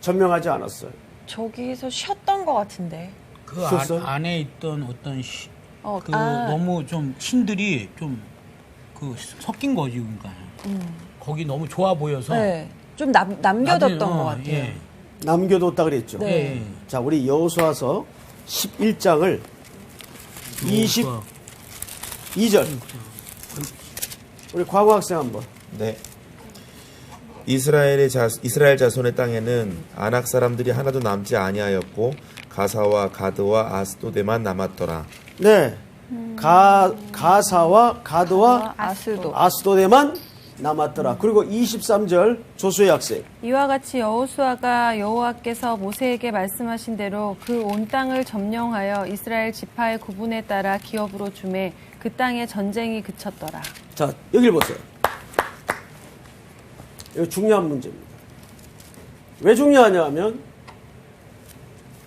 점명하지 않았어요. 저기서 쉬었던 것 같은데. 그 안에 있던 어떤 너무 좀 신들이 좀 그 섞인 거지, 그러니까. 거기 너무 좋아 보여서. 네. 좀 남겨뒀던 것 같아요. 예. 남겨뒀다 그랬죠. 네. 자, 우리 여호수아서 11장을 22절. 우리 과거 학생 한번. 네. 이스라엘 자손의 땅에는 아낙 사람들이 하나도 남지 아니하였고 가사와 가드와 아스도데만 남았더라. 네. 가사와 가드와 아스도데만 남았더라. 그리고 23절 조수의 학생. 이와 같이 여호수아가 여호와께서 모세에게 말씀하신 대로 그 온 땅을 점령하여 이스라엘 지파의 구분에 따라 기업으로 주매 그 땅에 전쟁이 그쳤더라. 자, 여길 보세요. 이거 중요한 문제입니다. 왜 중요하냐 하면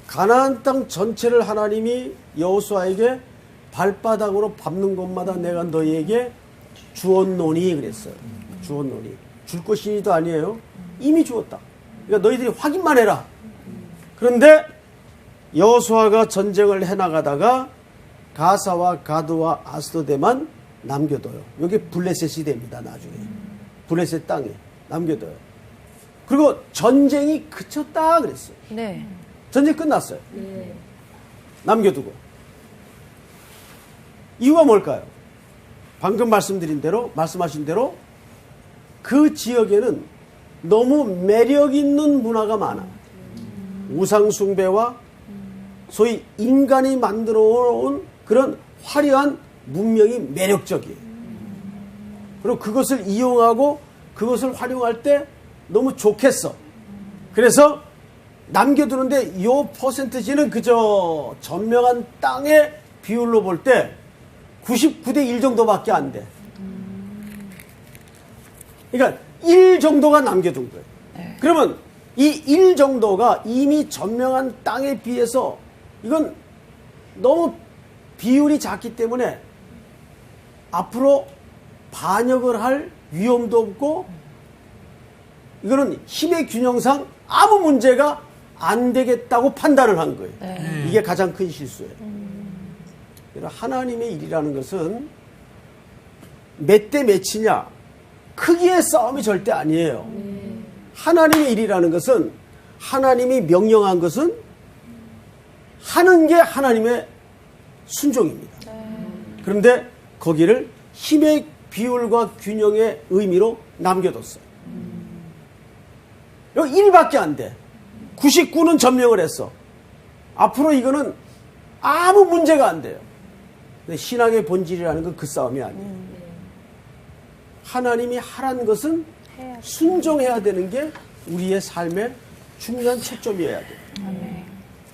가나안 땅 전체를 하나님이 여호수아에게 발바닥으로 밟는 곳마다 내가 너희에게 주었노니 그랬어요. 주었노니. 줄 것이니도 아니에요. 이미 주었다. 그러니까 너희들이 확인만 해라. 그런데 여호수아가 전쟁을 해나가다가 가사와 가드와 아스도데만 남겨둬요. 여기 블레셋이 됩니다. 나중에. 블레셋 땅에 남겨둬요. 그리고 전쟁이 그쳤다 그랬어요. 네. 전쟁 끝났어요. 남겨두고. 이유가 뭘까요? 방금 말씀하신 대로 그 지역에는 너무 매력 있는 문화가 많아. 우상숭배와 소위 인간이 만들어 온 그런 화려한 문명이 매력적이에요. 그리고 그것을 이용하고 그것을 활용할 때 너무 좋겠어. 그래서 남겨두는데 이 퍼센트지는 그저 전명한 땅의 비율로 볼 때 99대 1 정도밖에 안 돼. 그러니까 1 정도가 남겨둔 거예요. 그러면 이 1 정도가 이미 전명한 땅에 비해서 이건 너무 비율이 작기 때문에 앞으로 반역을 할 위험도 없고 이거는 힘의 균형상 아무 문제가 안 되겠다고 판단을 한 거예요. 이게 가장 큰 실수예요. 그러나 하나님의 일이라는 것은 몇 대 몇이냐 크기의 싸움이 절대 아니에요. 하나님의 일이라는 것은 하나님이 명령한 것은 하는 게 하나님의 순종입니다. 그런데 거기를 힘의 비율과 균형의 의미로 남겨뒀어요. 여기 1밖에 안 돼. 99는 점령을 했어. 앞으로 이거는 아무 문제가 안 돼요. 근데 신앙의 본질이라는 건 그 싸움이 아니에요. 하나님이 하라는 것은 순종해야 되는 게 우리의 삶의 중요한 초점이어야 돼요.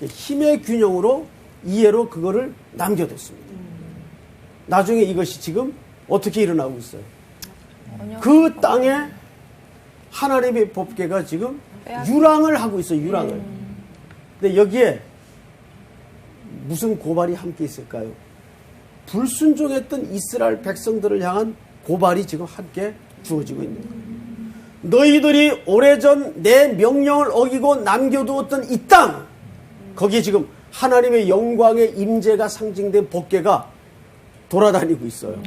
힘의 균형으로 이해로 그거를 남겨뒀습니다. 나중에 이것이 지금 어떻게 일어나고 있어요? 그 땅에 하나님의 법궤가 지금 유랑을 하고 있어요. 유랑을. 근데 여기에 무슨 고발이 함께 있을까요? 불순종했던 이스라엘 백성들을 향한 고발이 지금 함께 주어지고 있는 거예요. 너희들이 오래전 내 명령을 어기고 남겨두었던 이 땅, 거기에 지금 하나님의 영광의 임재가 상징된 법궤가 돌아다니고 있어요.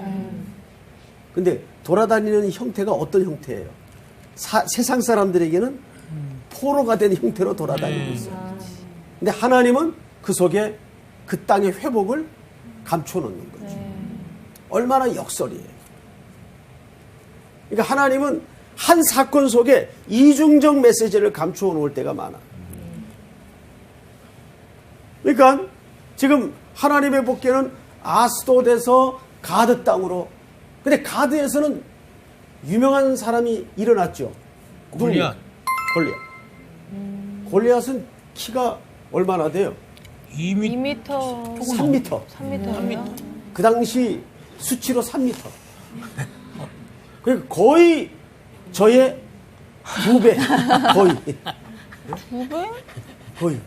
근데 돌아다니는 형태가 어떤 형태예요? 세상 사람들에게는 포로가 된 형태로 돌아다니고 있어요. 근데 하나님은 그 속에 그 땅의 회복을 감춰놓는 거죠. 얼마나 역설이에요. 그러니까 하나님은 한 사건 속에 이중적 메시지를 감추어 놓을 때가 많아. 그러니까 지금 하나님의 법궤는 아스돗에서 가드 땅으로, 근데 가드에서는 유명한 사람이 일어났죠. 골리앗. 골리앗은 키가 얼마나 돼요? 2m. 3m. 3m요? 그 당시 수치로 3m. 그러니까 거의 저의 2배. 거의. 2배? 거의.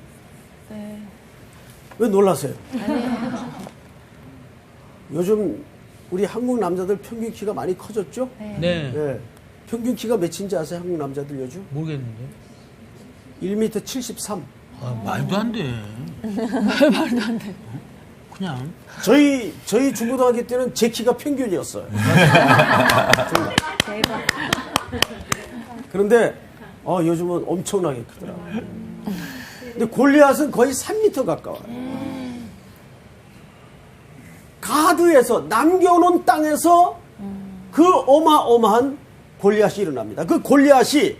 왜 놀라세요? 요즘 우리 한국 남자들 평균 키가 많이 커졌죠? 네. 네. 평균 키가 몇인지 아세요? 한국 남자들 요즘? 모르겠는데. 1m 73. 아, 말도 안 돼. 말도 안 돼. 그냥. 저희 중고등학교 때는 제 키가 평균이었어요. 그런데 요즘은 엄청나게 크더라고요. 근데 골리앗은 거의 3m 가까워요. 가드에서 남겨놓은 땅에서 그 어마어마한 골리앗이 일어납니다. 그 골리앗이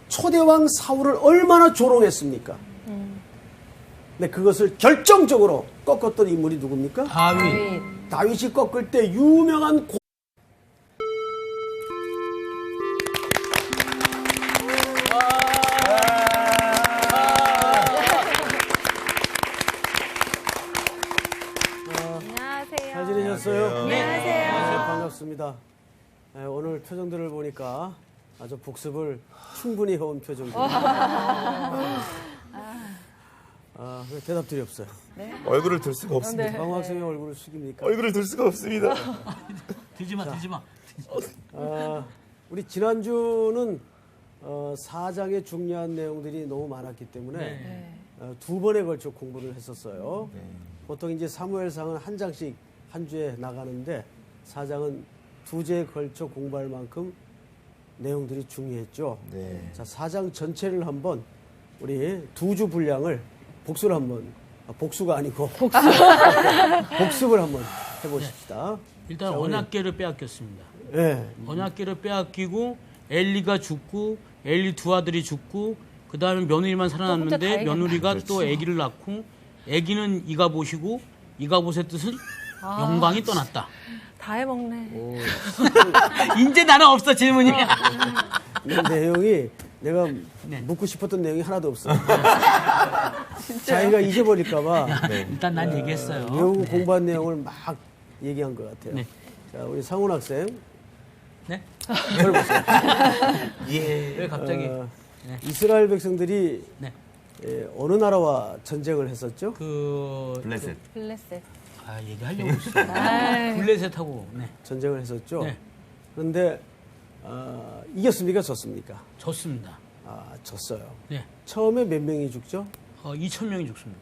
초대왕 사울을 얼마나 조롱했습니까? 근데 그것을 결정적으로 꺾었던 인물이 누굽니까? 다윗이 꺾을 때 유명한 잘 지내셨어요? 안녕하세요. 반갑습니다. 네, 오늘 표정들을 보니까 아주 복습을 충분히 해온 표정입니다. 대답들이 없어요. 얼굴을 들 수가 없습니다. 강호 학생의 얼굴을 숙입니까? 얼굴을 들 수가 없습니다. 들지 마. 우리 지난주는 4장의 중요한 내용들이 너무 많았기 때문에 두 번에 걸쳐 공부를 했었어요. 보통 이제 사무엘상은 한 장씩 한 주에 나가는데 4장은 두 주에 걸쳐 공부할 만큼 내용들이 중요했죠. 자, 4장 전체를 한번 우리 두 주 분량을 복수를 한번, 복수가 아니고 복습을 한번 해보십시다. 일단 자, 언약궤를 빼앗겼습니다. 네. 언약궤를 빼앗기고 엘리가 죽고 엘리 두 아들이 죽고 그 다음에 며느리만 살아났는데 며느리가 또 아기를 낳고 아기는 이가봇이고 이가봇의 뜻은 영광이 떠났다. 다 해먹네. 이제 나는 없어 질문이. 이 내용이 내가 묻고 싶었던 내용이 하나도 없어요. 자기가 잊어버릴까봐 일단 난 얘기했어요. 외우고 공부한 내용을 막 얘기한 것 같아요. 네. 자, 우리 상훈 학생. 네? 저를 보세요. 왜 갑자기? 이스라엘 백성들이 네. 어느 나라와 전쟁을 했었죠? 그 블레셋. 블레셋. 아, 얘기하려고 했어요. 블레셋하고. 네. 전쟁을 했었죠. 네. 그런데 이겼습니까? 졌습니까? 졌습니다. 졌어요. 네. 처음에 몇 명이 죽죠? 2,000명이 죽습니다.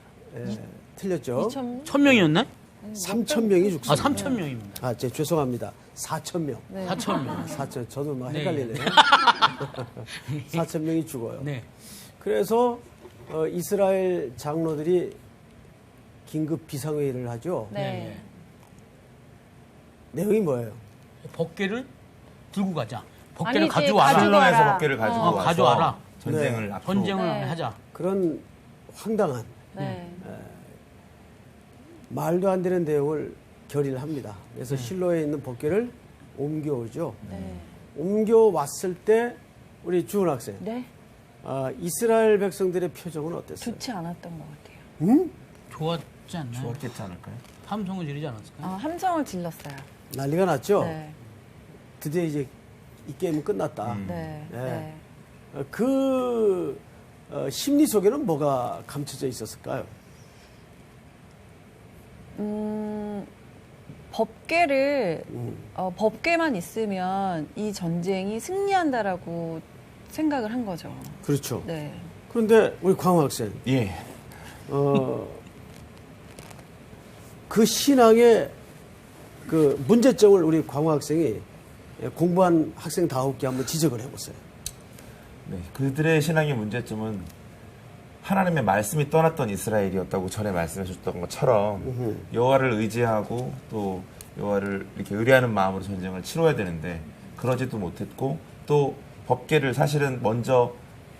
틀렸죠? 1,000명이었나요? 3,000명이 죽습니다. 3,000명입니다. 죄송합니다. 4,000명. 네. 4,000명. 4,000. 저도 막 네. 헷갈리네요. 4,000명이 죽어요. 네. 그래서 이스라엘 장로들이 긴급 비상회의를 하죠. 네. 내용이 뭐예요? 법궤를 들고 가자. 법궤를 아니지, 가져와라. 가져와라. 실로에서 법궤를 가지고 와서 가져와라. 전쟁을 앞으로 전쟁을 네. 하자. 그런 황당한 네. 말도 안 되는 내용을 결의를 합니다. 그래서 실로에 있는 법궤를 옮겨오죠. 네. 옮겨왔을 때 우리 주은 학생, 네. 이스라엘 백성들의 표정은 어땠어요? 좋지 않았던 것 같아요. 응? 좋았지 않나요? 좋았겠지 않을까요? 함성을 지르지 않았을까요? 함성을 질렀어요. 난리가 났죠. 네. 드디어 이제 이 게임은 끝났다. 네. 네. 네. 그 심리 속에는 뭐가 감춰져 있었을까요? 법궤를 법궤만 있으면 이 전쟁이 승리한다라고 생각을 한 거죠. 그렇죠. 네. 그런데 우리 광호 학생, 예. 그 신앙의 그 문제점을 우리 광호 학생이 공부한 학생다웠게 한번 지적을 해보세요. 네, 그들의 신앙의 문제점은 하나님의 말씀이 떠났던 이스라엘이었다고 전에 말씀해 주셨던 것처럼 여호와를 의지하고 또 여호와를 이렇게 의뢰하는 마음으로 전쟁을 치러야 되는데 그러지도 못했고 또 법궤를 사실은 먼저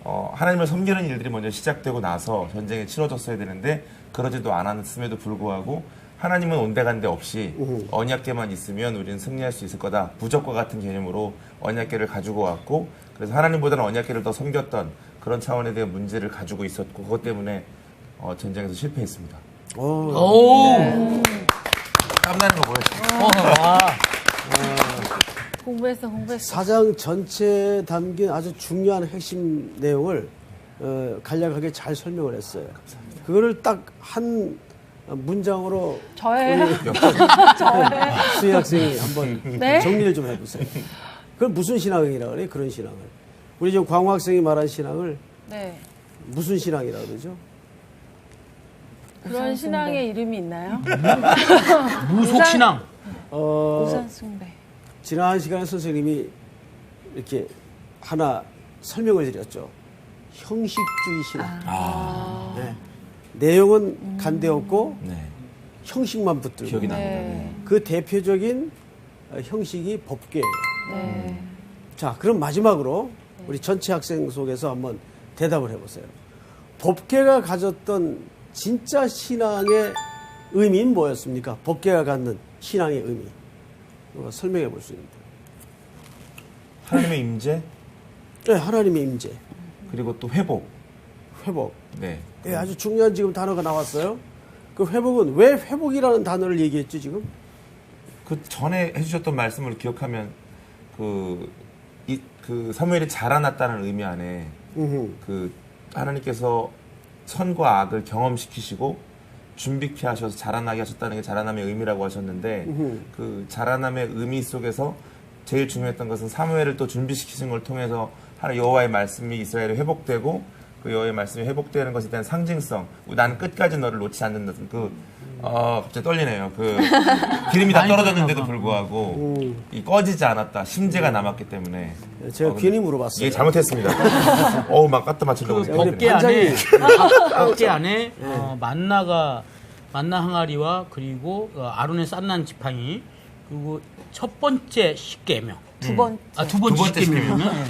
하나님을 섬기는 일들이 먼저 시작되고 나서 전쟁이 치러졌어야 되는데 그러지도 않았음에도 불구하고 하나님은 온데간데 없이 언약궤만 있으면 우리는 승리할 수 있을 거다. 부적과 같은 개념으로 언약궤를 가지고 왔고 그래서 하나님보다는 언약궤를 더 섬겼던 그런 차원에 대한 문제를 가지고 있었고 그것 때문에 전쟁에서 실패했습니다. 오! 땀나는 거 보였죠? 공부했어. 사장 전체에 담긴 아주 중요한 핵심 내용을 간략하게 잘 설명을 했어요. 그거를 딱 한 문장으로 저예요? 수희 학생이 한번 네? 정리를 좀 해보세요. 그건 무슨 신앙이라 그래요? 그런 신앙을. 우리 지금 광호 학생이 말한 신앙을 네. 무슨 신앙이라 그러죠? 그런 신앙의 이름이 있나요? 무속신앙. 우산숭배. 지난 시간에 선생님이 이렇게 하나 설명을 드렸죠. 형식주의 신앙. 네. 내용은 간대없고 네. 형식만 붙들고 기억이 납니다. 네. 그 대표적인 형식이 법궤예요. 네. 자, 그럼 마지막으로 우리 전체 학생 속에서 한번 대답을 해보세요. 법궤가 가졌던 진짜 신앙의 의미는 뭐였습니까? 법궤가 갖는 신앙의 의미. 누가 설명해 볼 수 있는데. 하나님의 임재 네, 하나님의 임재, 그리고 또 회복. 회복. 네. 네, 아주 중요한 지금 단어가 나왔어요. 그 회복은 왜 회복이라는 단어를 얘기했죠, 지금? 그 전에 해주셨던 말씀을 기억하면 그 사무엘이 자라났다는 의미 안에 그 하나님께서 선과 악을 경험시키시고 준비케 하셔서 자라나게 하셨다는 게 자라남의 의미라고 하셨는데 그 자라남의 의미 속에서 제일 중요했던 것은 사무엘을 또 준비시키신 걸 통해서 하나님 여호와의 말씀이 이스라엘에 회복되고 그 여호와의 말씀이 회복되는 것에 대한 상징성, 나는 끝까지 너를 놓지 않는다. 갑자기 떨리네요. 그 기름이 다 떨어졌는데도 불구하고 이 꺼지지 않았다. 심재가 남았기 때문에. 제가 괜히 물어봤어요. 예, 잘못했습니다. 막 갖다 맞추려고. 그 했는데. 법궤 안에 만나 항아리와 그리고 아론의 싼난 지팡이 그리고 첫 번째 십계명 두 번째. 두 번째 번째 십계명은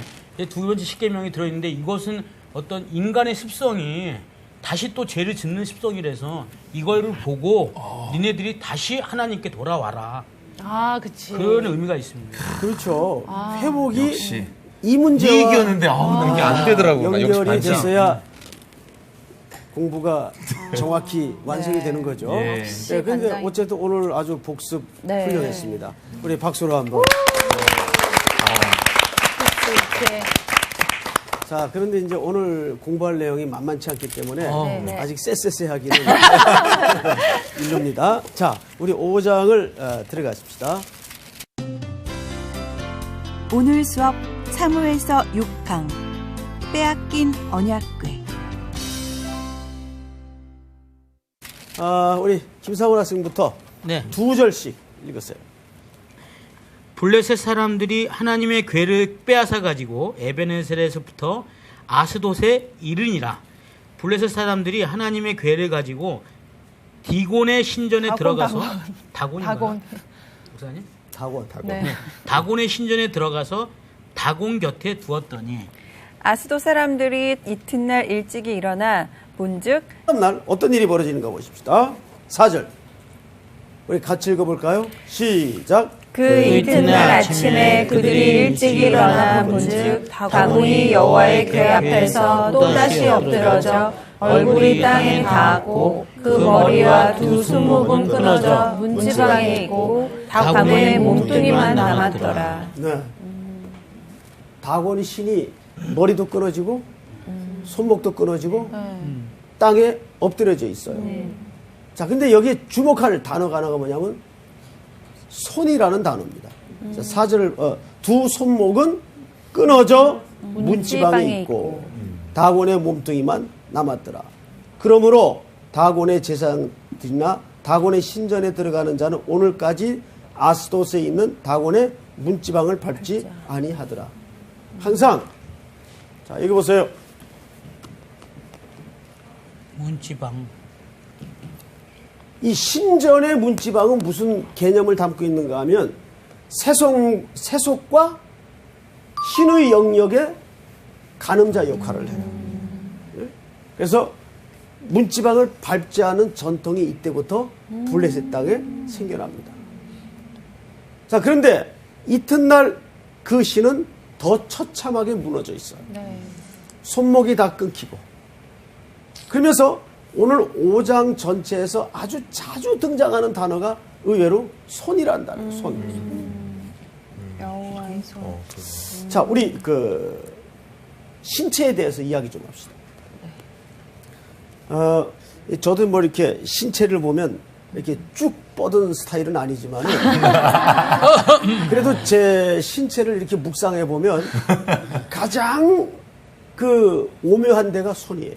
두 번째 십계명이 들어있는데 이것은 어떤 인간의 습성이 다시 또 죄를 짓는 습성이라서 이거를 보고 니네들이 다시 하나님께 돌아와라. 아, 그치. 그런 의미가 있습니다. 그렇죠. 회복이 역시. 이 문제와 얘기였는데 이게 안 되더라고. 나 역시 연결이 반장. 됐어야 공부가 정확히 완성이 되는 거죠. 예. 네, 근데 반장이. 어쨌든 오늘 아주 복습 네. 훌륭했습니다. 우리 박수로 한번. 이렇게. 자, 자, 그런데 이제 오늘 공부할 내용이 만만치 않기 때문에 네. 아직 쎄쎄쎄하기는 일릅니다. 자, 우리 5장을 들어가십시다. 오늘 수업 사무엘서 6강 빼앗긴 언약궤. 우리 김상훈 학생부터 네. 2절씩 읽으세요. 블레셋 사람들이 하나님의 궤를 빼앗아 가지고 에베네셀에서부터 아스돗에 이르니라. 블레셋 사람들이 하나님의 궤를 가지고 디곤의 신전에 들어가서 다곤인가요? 목사님? 다곤. 네. 다곤의 신전에 들어가서 다곤 곁에 두었더니 아스도 사람들이 이튿날 일찍이 일어나 본즉 다음 날 어떤 일이 벌어지는가 보십시다. 4절. 우리 같이 읽어볼까요? 시작. 그 이튿날 아침에 그들이 일찍 일어나 본즉 다곤이 여호와의 궤 앞에서 또다시 엎드러져 얼굴이 땅에 닿았고 그 머리와 두 손목은 끊어져 문지방에 있고 다곤의 몸뚱이만 남았더라. 네. 다곤이 신이 머리도 끊어지고 손목도 끊어지고 땅에 엎드려져 있어요. 자, 근데 여기 주목할 단어가 하나가 뭐냐면 손이라는 단어입니다. 자, 4절 두 손목은 끊어져 문지방에 있고 다곤의 몸뚱이만 남았더라. 그러므로 다곤의 제사장들이나 다곤의 신전에 들어가는 자는 오늘까지 아스돗에 있는 다곤의 문지방을 밟지 아니하더라. 항상 자, 여기 보세요. 문지방. 이 신전의 문지방은 무슨 개념을 담고 있는가 하면 세속과 신의 영역의 가늠자 역할을 해요. 그래서 문지방을 밟지 않은 전통이 이때부터 블레셋 땅에 생겨납니다. 자, 그런데 이튿날 그 신은 더 처참하게 무너져 있어요. 손목이 다 끊기고. 그러면서 오늘 5장 전체에서 아주 자주 등장하는 단어가 의외로 손이라는 단어예요. 손. 여호와의 손. 자, 우리 그 신체에 대해서 이야기 좀 합시다. 저도 뭐 이렇게 신체를 보면 이렇게 쭉 뻗은 스타일은 아니지만 그래도 제 신체를 이렇게 묵상해 보면 가장 그 오묘한 데가 손이에요.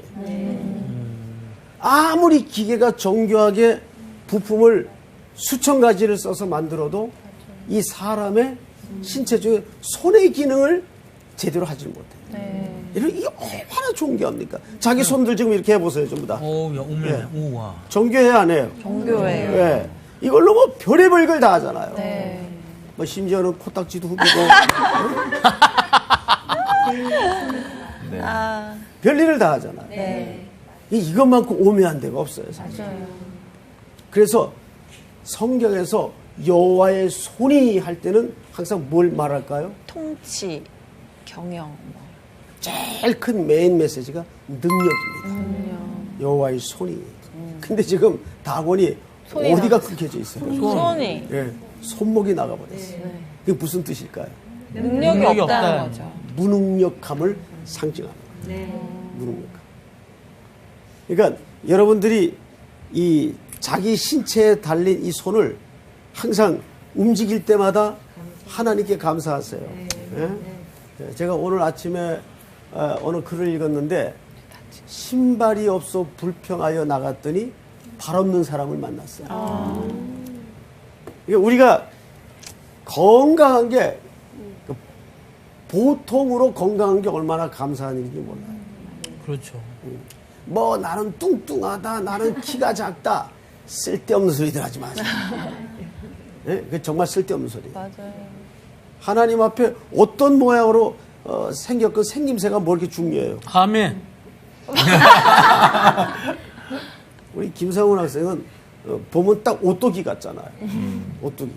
아무리 기계가 정교하게 부품을 수천 가지를 써서 만들어도 이 사람의 신체 중에 손의 기능을 제대로 하지 못해요. 이게 얼마나 존귀합니까? 자기 손들 지금 이렇게 해보세요, 전부 다. 오, 야, 오메. 예. 우와. 정교해야 안 해요? 종교예요. 예. 이걸로 뭐 별의별 걸 다 하잖아요. 네. 뭐 심지어는 코딱지도 후비고 네. 별일을 다 하잖아요. 네. 이것만큼 오묘한 데가 없어요, 사실. 맞아요. 그래서 성경에서 여호와의 손이 할 때는 항상 뭘 말할까요? 통치, 경영. 제일 큰 메인 메시지가 능력입니다. 여호와의 손이. 근데 지금 다곤이 어디가 끊겨져 있어요? 손이 예, 손목이 나가버렸어요. 그게 무슨 뜻일까요? 능력이 없다는 거죠. 무능력함을 상징합니다. 무능력함. 그러니까 여러분들이 이 자기 신체에 달린 이 손을 항상 움직일 때마다 하나님께 감사하세요. 예? 제가 오늘 아침에 어느 글을 읽었는데 신발이 없어 불평하여 나갔더니 발 없는 사람을 만났어요. 그러니까 우리가 건강한 게 보통으로 건강한 게 얼마나 감사한 일인지 몰라요. 그렇죠. 뭐 나는 뚱뚱하다, 나는 키가 작다, 쓸데없는 소리들 하지 마세요. 네? 그게 정말 쓸데없는 소리예요. 맞아요. 하나님 앞에 어떤 모양으로 생겼건 생김새가 뭐 이렇게 중요해요. 아멘. 우리 김상훈 학생은 보면 딱 오뚜기 같잖아요. 오뚜기.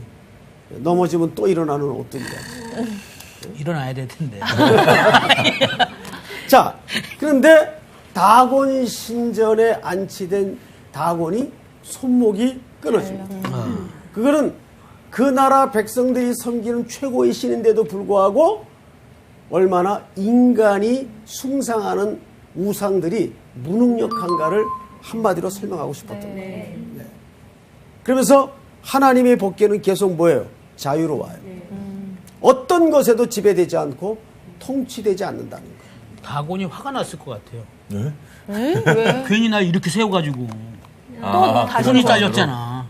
넘어지면 또 일어나는 오뚜기 같아요. 일어나야 될 텐데. 자, 그런데 다곤 신전에 안치된 다곤이 손목이 끊어집니다. 그거는 그 나라 백성들이 섬기는 최고의 신인데도 불구하고 얼마나 인간이 숭상하는 우상들이 무능력한가를 한마디로 설명하고 싶었던 거예요. 네. 그러면서 하나님의 복귀는 계속 뭐예요? 자유로워요. 어떤 것에도 지배되지 않고 통치되지 않는다는 거예요. 다곤이 화가 났을 것 같아요. 네? 왜? 괜히 날 이렇게 세워가지고 또 다시 손이 잘렸잖아.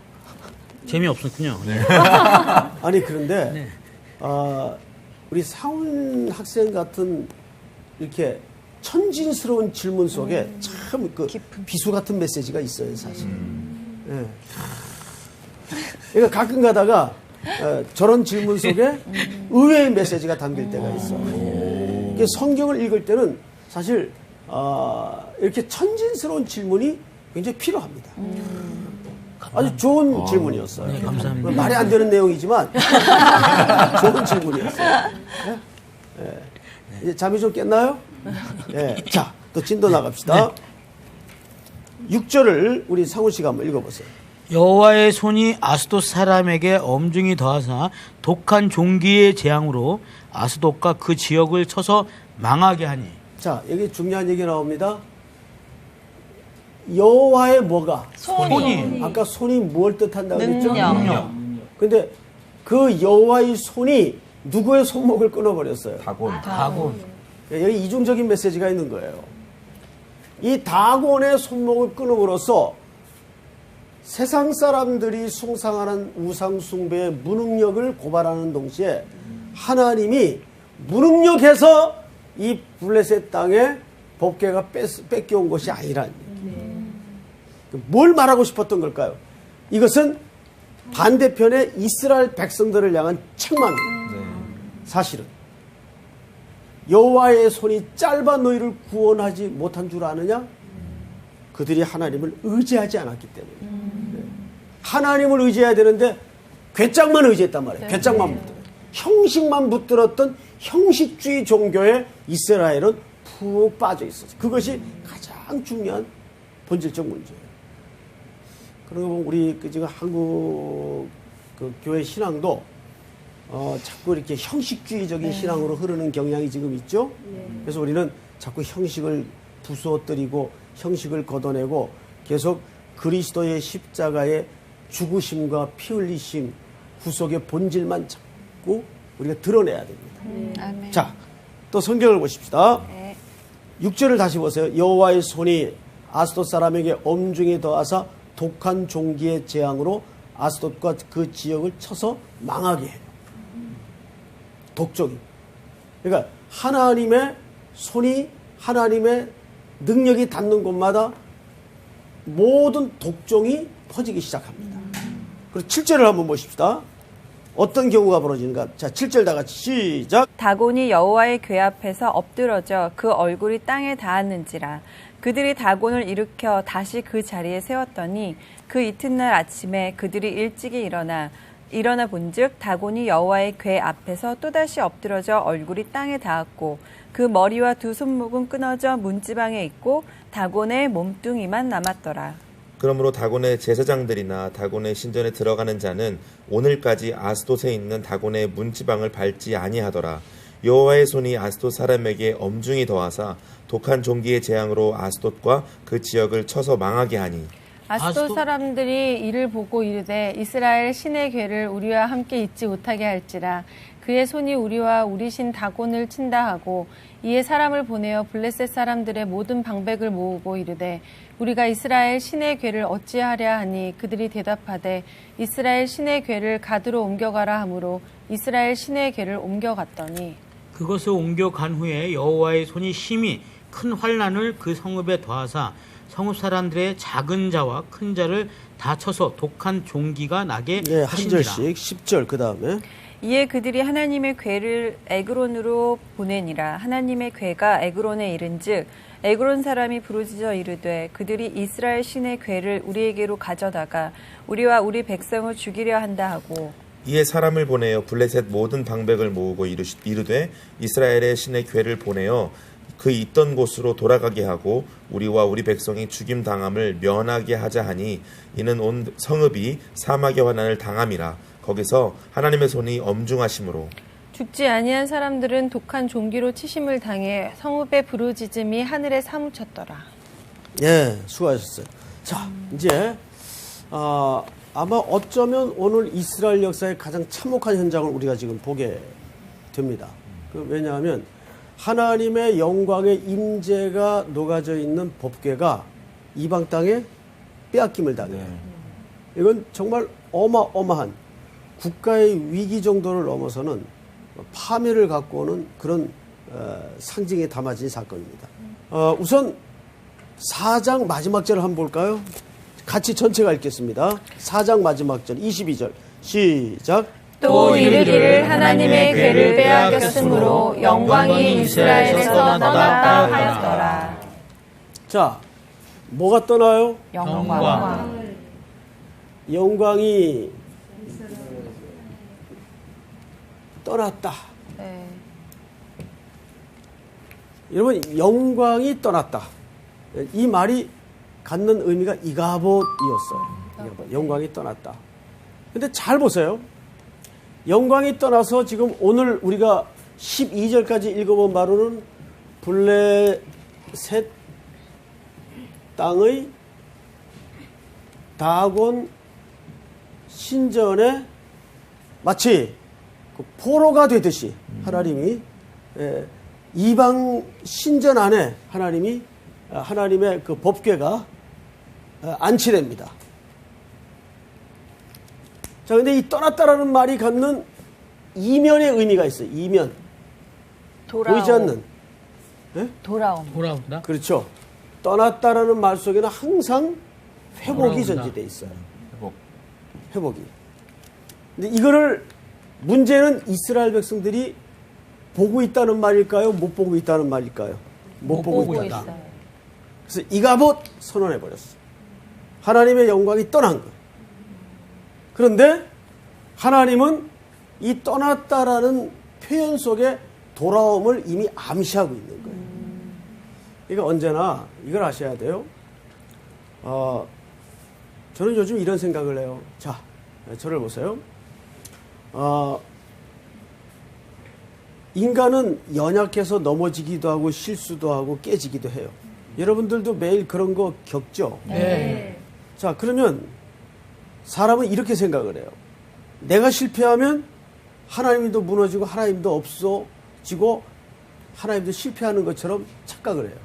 재미없었군요. 아니 그런데 우리 사훈 학생 같은 이렇게 천진스러운 질문 속에 참 그 비수 같은 메시지가 있어요, 사실. 예. 그러니까 가끔 가다가 저런 질문 속에 의외의 메시지가 담길 때가 있어요. 이게 성경을 읽을 때는 사실 이렇게 천진스러운 질문이 굉장히 필요합니다. 아주 좋은 질문이었어요. 네, 감사합니다. 말이 안 되는 내용이지만 좋은 질문이었어요. 네? 이제 잠이 좀 깼나요? 네. 자, 또 진도 나갑시다. 6절을 우리 상훈 씨가 한번 읽어보세요. 여호와의 손이 아스돗 사람에게 엄중히 더하사 독한 종기의 재앙으로 아스돗과 그 지역을 쳐서 망하게 하니. 자, 여기 중요한 얘기 나옵니다. 여호와의 뭐가? 손이. 아까 손이 뭘 뜻한다고 그랬죠? 능력. 근데 그 여호와의 손이 누구의 손목을 끊어버렸어요? 다곤. 여기 이중적인 메시지가 있는 거예요. 이 다곤의 손목을 끊음으로써 세상 사람들이 숭상하는 우상 숭배의 무능력을 고발하는 동시에 하나님이 무능력해서 이 블레셋 땅에 법궤가 뺏겨온 것이 아니라는 얘기예요. 뭘 말하고 싶었던 걸까요? 이것은 반대편의 이스라엘 백성들을 향한 책망이에요. 사실은 여호와의 손이 짧아 너희를 구원하지 못한 줄 아느냐? 그들이 하나님을 의지하지 않았기 때문에. 하나님을 의지해야 되는데 괴짝만 의지했단 말이에요. 괴짝만 붙들어. 형식만 붙들었던 형식주의 종교에 이스라엘은 푹 빠져 있었어요. 그것이 가장 중요한 본질적 문제예요. 그러고 보면 우리 지금 한국 그 교회 신앙도 자꾸 이렇게 형식주의적인 신앙으로 흐르는 경향이 지금 있죠. 그래서 우리는 자꾸 형식을 부수어뜨리고 형식을 걷어내고 계속 그리스도의 십자가의 죽으심과 피 흘리심 구속의 본질만 자꾸 우리가 드러내야 됩니다. 자, 또 성경을 보십시다. 6절을 다시 보세요. 여호와의 손이 아스돗 사람에게 엄중히 더하사 독한 종기의 재앙으로 아스돗과 그 지역을 쳐서 망하게 해요. 독종이. 그러니까 하나님의 손이 하나님의 능력이 닿는 곳마다 모든 독종이 퍼지기 시작합니다. 그리고 7절을 한번 보십시다. 어떤 경우가 벌어지는가? 자, 7절 다 같이 시작. 다곤이 여호와의 궤 앞에서 엎드러져 그 얼굴이 땅에 닿았는지라. 그들이 다곤을 일으켜 다시 그 자리에 세웠더니 그 이튿날 아침에 그들이 일찍이 일어나 본즉 다곤이 여호와의 궤 앞에서 또다시 엎드러져 얼굴이 땅에 닿았고 그 머리와 두 손목은 끊어져 문지방에 있고 다곤의 몸뚱이만 남았더라. 그러므로 다곤의 제사장들이나 다곤의 신전에 들어가는 자는 오늘까지 아스돗에 있는 다곤의 문지방을 밟지 아니하더라. 여호와의 손이 아스돗 사람에게 엄중히 더하사 독한 종기의 재앙으로 아스돗과 그 지역을 쳐서 망하게 하니. 아스돗 사람들이 이를 보고 이르되 이스라엘 신의 궤를 우리와 함께 잊지 못하게 할지라. 그의 손이 우리와 우리 신 다곤을 친다 하고 이에 사람을 보내어 블레셋 사람들의 모든 방백을 모으고 이르되 우리가 이스라엘 신의 궤를 어찌하랴 하니 그들이 대답하되 이스라엘 신의 궤를 가드로 옮겨가라 하므로 이스라엘 신의 궤를 옮겨갔더니 그것을 옮겨간 후에 여호와의 손이 심히 큰 환난을 그 성읍에 더하사 성읍 사람들의 작은 자와 큰 자를 다 쳐서 독한 종기가 나게 네, 한 하시니라. 절씩 10절 그 다음에 이에 그들이 하나님의 궤를 에그론으로 보내니라. 하나님의 궤가 에그론에 이른즉 에그론 사람이 부르짖어 이르되 그들이 이스라엘 신의 궤를 우리에게로 가져다가 우리와 우리 백성을 죽이려 한다 하고 이에 사람을 보내어 블레셋 모든 방백을 모으고 이르되 이스라엘의 신의 궤를 보내어 그 있던 곳으로 돌아가게 하고 우리와 우리 백성이 죽임 당함을 면하게 하자 하니 이는 온 성읍이 사막의 환난을 당함이라. 거기서 하나님의 손이 엄중하심으로 죽지 아니한 사람들은 독한 종기로 치심을 당해 성읍의 부르짖음이 하늘에 사무쳤더라. 예, 수고하셨어요. 자, 이제 아마 어쩌면 오늘 이스라엘 역사의 가장 참혹한 현장을 우리가 지금 보게 됩니다. 왜냐하면 하나님의 영광의 임재가 녹아져 있는 법궤가 이방 땅에 빼앗김을 당해요. 이건 정말 어마어마한 국가의 위기 정도를 넘어서는 파멸을 갖고 오는 그런 상징에 담아진 사건입니다. 우선 4장 마지막 절을 한번 볼까요? 같이 전체가 읽겠습니다. 4장 마지막 절 22절 시작. 또 이르기를 하나님의 궤를 빼앗겼으므로 영광이 이스라엘에서 떠났다 하였더라. 자, 뭐가 떠나요? 영광이 떠났다. 네. 여러분, 영광이 떠났다. 이 말이 갖는 의미가 이가봇이었어요. 영광이 떠났다. 근데 잘 보세요. 영광이 떠나서 지금 오늘 우리가 12절까지 읽어본 바로는 블레셋 땅의 다곤 신전에 마치 포로가 되듯이 하나님이 이방 신전 안에 하나님의 그 법궤가 안치됩니다. 자, 근데 이 떠났다라는 말이 갖는 이면의 의미가 있어요. 이면. 보이지 않는. 돌아온다. 그렇죠. 떠났다라는 말 속에는 항상 회복이 전제되어 있어요. 회복이. 근데 이거를 문제는 이스라엘 백성들이 보고 있다는 말일까요? 못 보고 있다는 말일까요? 못 보고 있다. 그래서 이가봇 선언해 버렸어. 하나님의 영광이 떠난 거. 그런데 하나님은 이 떠났다라는 표현 속에 돌아옴을 이미 암시하고 있는 거예요. 그러니까 언제나 이걸 아셔야 돼요. 저는 요즘 이런 생각을 해요. 자, 저를 보세요. 인간은 연약해서 넘어지기도 하고 실수도 하고 깨지기도 해요. 여러분들도 매일 그런 거 겪죠? 네. 자, 그러면 사람은 이렇게 생각을 해요. 내가 실패하면 하나님도 무너지고 하나님도 없어지고 하나님도 실패하는 것처럼 착각을 해요.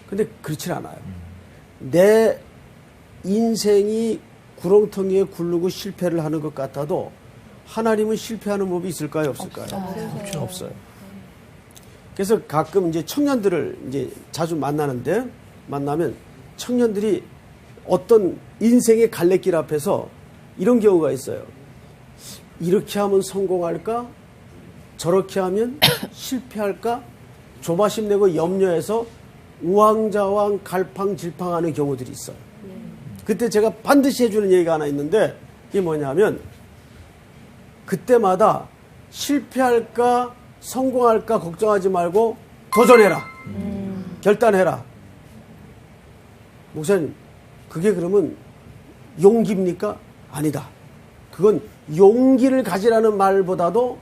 근데 그렇지 않아요. 내 인생이 구렁텅이에 굴르고 실패를 하는 것 같아도 하나님은 실패하는 법이 있을까요? 없을까요? 없어요. 그래서 가끔 이제 청년들을 이제 자주 만나면 청년들이 어떤 인생의 갈래길 앞에서 이런 경우가 있어요. 이렇게 하면 성공할까? 저렇게 하면 실패할까? 조바심 내고 염려해서 우왕좌왕 갈팡질팡하는 경우들이 있어요. 그때 제가 반드시 해주는 얘기가 하나 있는데 그게 뭐냐면 그때마다 실패할까 성공할까 걱정하지 말고 도전해라. 결단해라. 목사님, 그게 그러면 용기입니까? 아니다. 그건 용기를 가지라는 말보다도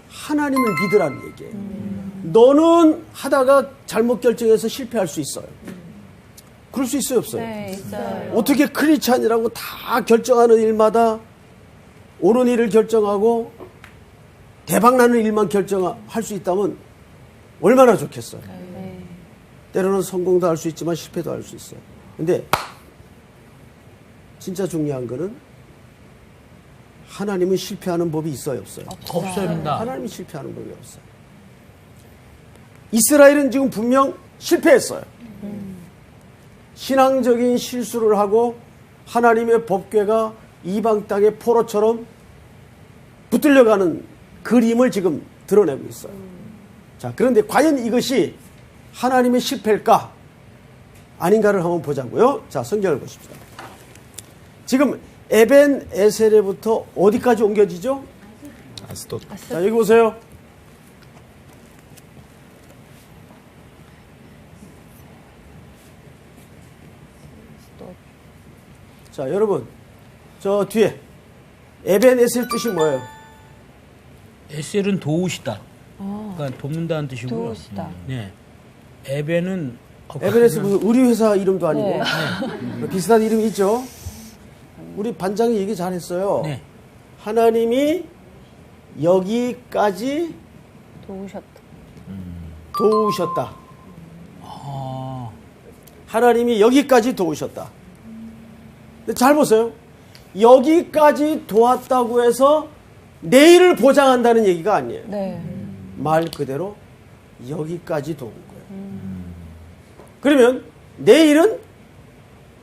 하나님을 믿으라는 얘기예요. 너는 하다가 잘못 결정해서 실패할 수 있어요. 그럴 수 있어요, 없어요? 네, 있어요. 어떻게 크리스찬이라고 다 결정하는 일마다 옳은 일을 결정하고 대박나는 일만 결정할 수 있다면 얼마나 좋겠어요. 네. 때로는 성공도 할 수 있지만 실패도 할 수 있어요. 근데 진짜 중요한 거는 하나님은 실패하는 법이 있어요, 없어요? 없습니다. 하나님이 실패하는 법이 없어요. 이스라엘은 지금 분명 실패했어요. 신앙적인 실수를 하고 하나님의 법궤가 이방 땅의 포로처럼 붙들려가는 그림을 지금 드러내고 있어요. 자, 그런데 과연 이것이 하나님의 실패일까? 아닌가를 한번 보자고요. 자, 성경을 보십시다. 지금 에벤 에셀에부터 어디까지 옮겨지죠? 아스돗. 자, 여기 보세요. 자, 여러분, 저 뒤에 에벤 에셀 뜻이 뭐예요? 에셀은 도우시다. 그러니까 돕는다는 뜻이고요. 도우시다. 네. 에벤은 에베레스 무슨 의류회사 이름도 아니고 비슷한 이름이 있죠. 우리 반장이 얘기 잘했어요. 네. 하나님이 여기까지 도우셨다. 도우셨다. 아, 하나님이 여기까지 도우셨다. 근데 잘 보세요. 여기까지 도왔다고 해서 내일을 보장한다는 얘기가 아니에요. 네. 말 그대로 여기까지 도운 거예요. 그러면 내일은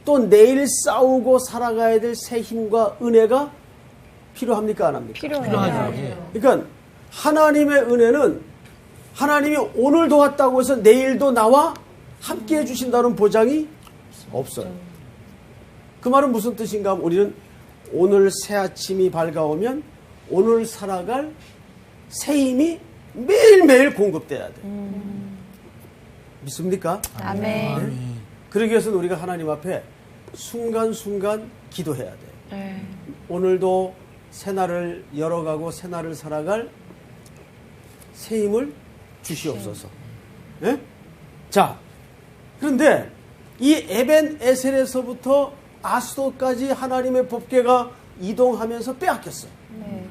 또 내일 싸우고 살아가야 될 새 힘과 은혜가 필요합니까? 안 합니까? 필요하죠. 예. 그러니까 하나님의 은혜는 하나님이 오늘 도왔다고 해서 내일도 나와 함께 해주신다는 보장이 없어요. 그 말은 무슨 뜻인가 하면 우리는 오늘 새 아침이 밝아오면 오늘 살아갈 새 힘이 매일매일 공급돼야 돼요. 믿습니까? 아멘. 그러기 위해서는 우리가 하나님 앞에 순간순간 기도해야 돼요. 네. 오늘도 새날을 열어가고 새날을 살아갈 새 힘을 주시옵소서. 예? 자, 그런데 이 에벤 에셀에서부터 아스돗까지 하나님의 법궤가 이동하면서 빼앗겼어요. 네.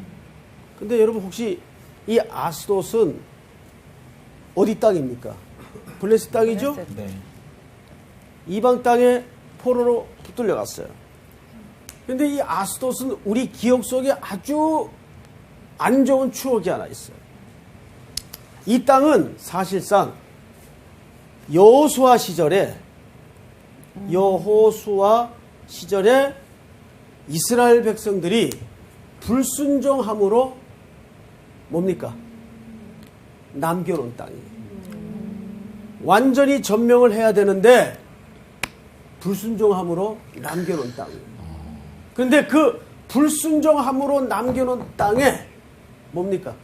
근데 여러분 혹시 이 아스돗은 어디 땅입니까? 블레셋 땅이죠? 네. 이방 땅에 포로로 붙들려 갔어요. 그런데 이 아스돗은 우리 기억 속에 아주 안 좋은 추억이 하나 있어요. 이 땅은 사실상 여호수아 시절에 이스라엘 백성들이 불순종함으로 뭡니까? 남겨놓은 땅이에요. 완전히 점령을 해야 되는데 불순종함으로 남겨놓은 땅이에요. 그런데 그 불순종함으로 남겨놓은 땅에 뭡니까?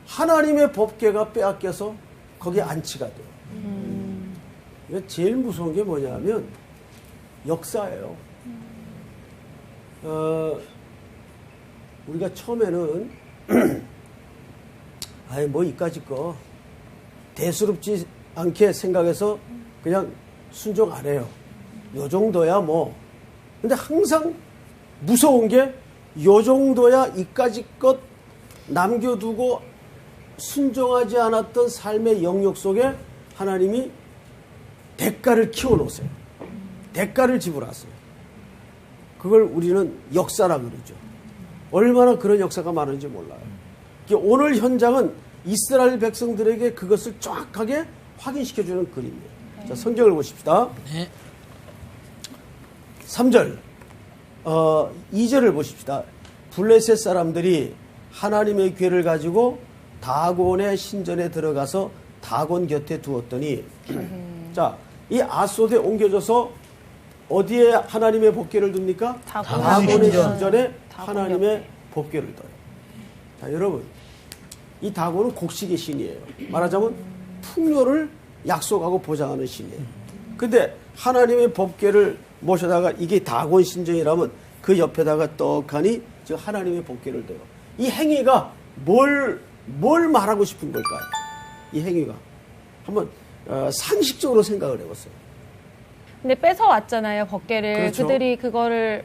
하나님의 법궤가 빼앗겨서 거기에 안치가 돼요. 이거 제일 무서운 게 뭐냐면 역사예요. 우리가 처음에는 아이 뭐 이까짓 거 대수롭지 않게 생각해서 그냥 순종 안 해요. 요 정도야 뭐. 근데 항상 무서운 게 요 정도야 이까짓 것 남겨두고 순종하지 않았던 삶의 영역 속에 하나님이 대가를 키워놓으세요. 대가를 지불하세요. 그걸 우리는 역사라 그러죠. 얼마나 그런 역사가 많은지 몰라요. 오늘 현장은 이스라엘 백성들에게 그것을 정확하게 확인시켜주는 그림이에요. 자, 성경을 보십시다. 네. 3절, 2절을 보십시다. 블레셋 사람들이 하나님의 궤를 가지고 다곤의 신전에 들어가서 다곤 곁에 두었더니, 자, 이 아스돗에 옮겨져서 어디에 하나님의 법궤를 둡니까? 다곤의 신전에 하나님의 법궤를 둬요. 자, 여러분, 이 다곤은 곡식의 신이에요. 말하자면 풍요를 약속하고 보장하는 신이에요. 근데 하나님의 법궤를 모셔다가 이게 다곤 신전이라면 그 옆에다가 떡하니 지금 하나님의 법궤를 둬요. 이 행위가 뭘 말하고 싶은 걸까요? 이 행위가. 한번 상식적으로 생각을 해보세요. 근데 뺏어왔잖아요, 법궤를. 그렇죠. 그들이 그거를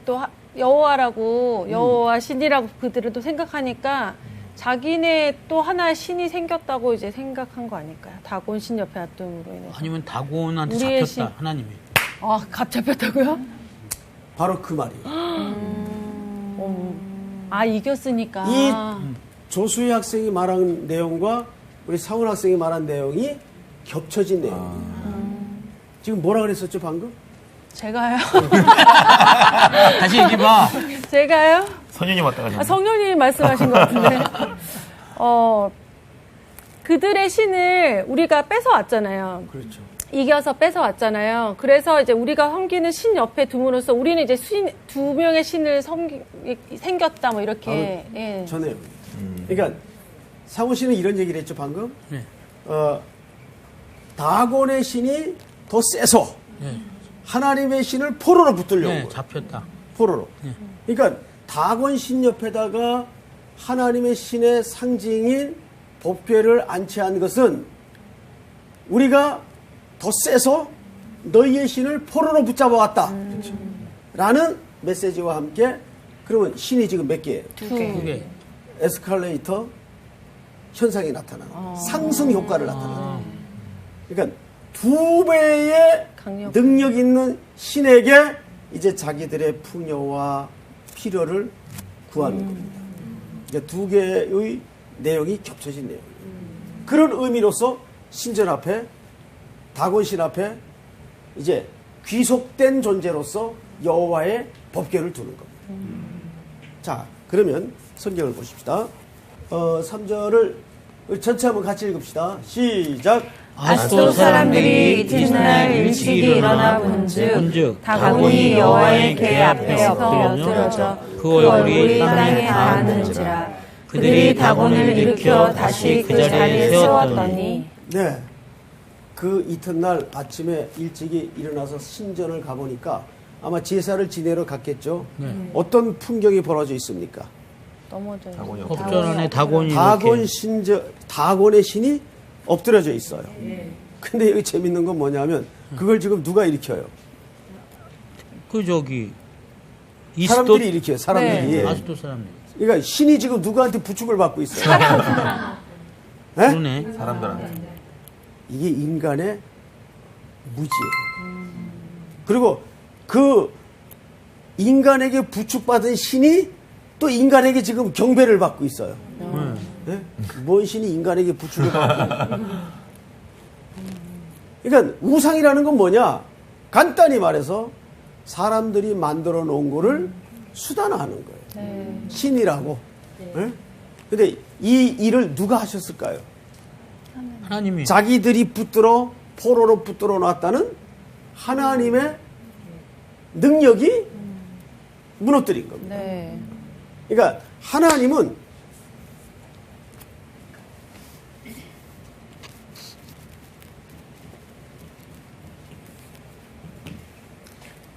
또 여호와라고 여호와 신이라고 그들을 또 생각하니까 자기네 또 하나의 신이 생겼다고 이제 생각한 거 아닐까요? 다곤 신 옆에 놔둠으로 인해서. 아니면 다곤한테 우리의 잡혔다 하나님이. 아, 갑 잡혔다고요? 바로 그 말이에요. 아, 이겼으니까. 이 조수희 학생이 말한 내용과 우리 사훈 학생이 말한 내용이 겹쳐진 내용이에요. 지금 뭐라 그랬었죠, 방금? 제가요? 다시 얘기해봐. 제가요? 선현이 왔다 가셨네. 성령님이 말씀하신 것 같은데. 그들의 신을 우리가 뺏어왔잖아요. 그렇죠. 이겨서 뺏어왔잖아요. 그래서 이제 우리가 섬기는 신 옆에 둠으로써 우리는 이제 두 명의 신을 생겼다, 뭐 이렇게. 예. 저 내용. 그러니까 상훈 씨는 이런 얘기를 했죠, 방금. 네. 다곤의 신이 더 세서 하나님의 신을 포로로 붙들려고. 네, 잡혔다. 포로로. 그러니까 다곤 신 옆에다가 하나님의 신의 상징인 법궤를 안치한 것은 우리가 더 세서 너희의 신을 포로로 붙잡아 왔다 라는 메시지와 함께, 그러면 신이 지금 몇 개예요? 두 개. 에스컬레이터 현상이 나타나는 상승 효과를 나타나는, 그러니까 2배의 강력. 능력 있는 신에게 이제 자기들의 풍요와 필요를 구하는 겁니다. 그러니까 2개의 내용이 겹쳐진 내용이에요. 그런 의미로서 신전 앞에, 다곤신 앞에 이제 귀속된 존재로서 여호와의 법궤를 두는 겁니다. 자, 그러면 성경을 보십시다. 3절을 전체 한번 같이 읽읍시다. 시작. 아스도 사람들이 이튿날 일찍이 일어나 본즉 다곤이 여호와의 궤 앞에서 엎드러져 그 얼굴이 땅에 닿았는지라. 그들이 다곤을 일으켜 다시 그 자리에 세웠더니. 네. 그 이튿날 아침에 일찍이 일어나서 신전을 가보니까 아마 제사를 지내러 갔겠죠. 어떤 풍경이 벌어져 있습니까? 넘어져 있어요. 법전 안에 다곤이 다곤의 신이 엎드려져 있어요. 근데 여기 재밌는 건 뭐냐면 그걸 지금 누가 일으켜요? 그 저기 사람들이 일으켜요. 사람들이. 네. 아스도 사람들. 그러니까 신이 지금 누구한테 부축을 받고 있어요? 네? 그러네. 사람들한테. 이게 인간의 무지예요. 그리고 그 인간에게 부축받은 신이 또 인간에게 지금 경배를 받고 있어요. 네? 뭔 신이 인간에게 부축을 받고. 그러니까 우상이라는 건 뭐냐? 간단히 말해서 사람들이 만들어 놓은 거를 수단화하는 거예요. 신이라고. 네? 근데 이 일을 누가 하셨을까요? 하나님이. 자기들이 붙들어 포로로 붙들어 놨다는 하나님의 능력이 무너뜨린 겁니다. 네. 그러니까 하나님은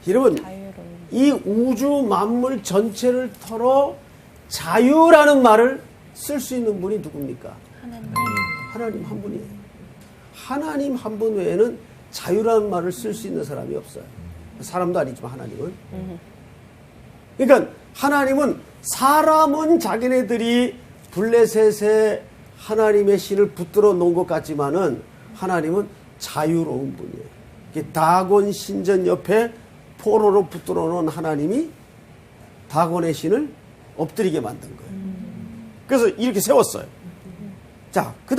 여러분 이 우주 만물 전체를 털어 자유라는 말을 쓸 수 있는 분이 누굽니까? 하나님 한 분이에요. 하나님 한 분 외에는 자유라는 말을 쓸 수 있는 사람이 없어요. 사람도 아니지만 하나님은. 그러니까 하나님은 사람은 자기네들이 블레셋에 하나님의 신을 붙들어 놓은 것 같지만은 하나님은 자유로운 분이에요. 다곤 신전 옆에 포로로 붙들어 놓은 하나님이 다곤의 신을 엎드리게 만든 거예요. 그래서 이렇게 세웠어요. 자, 그 다음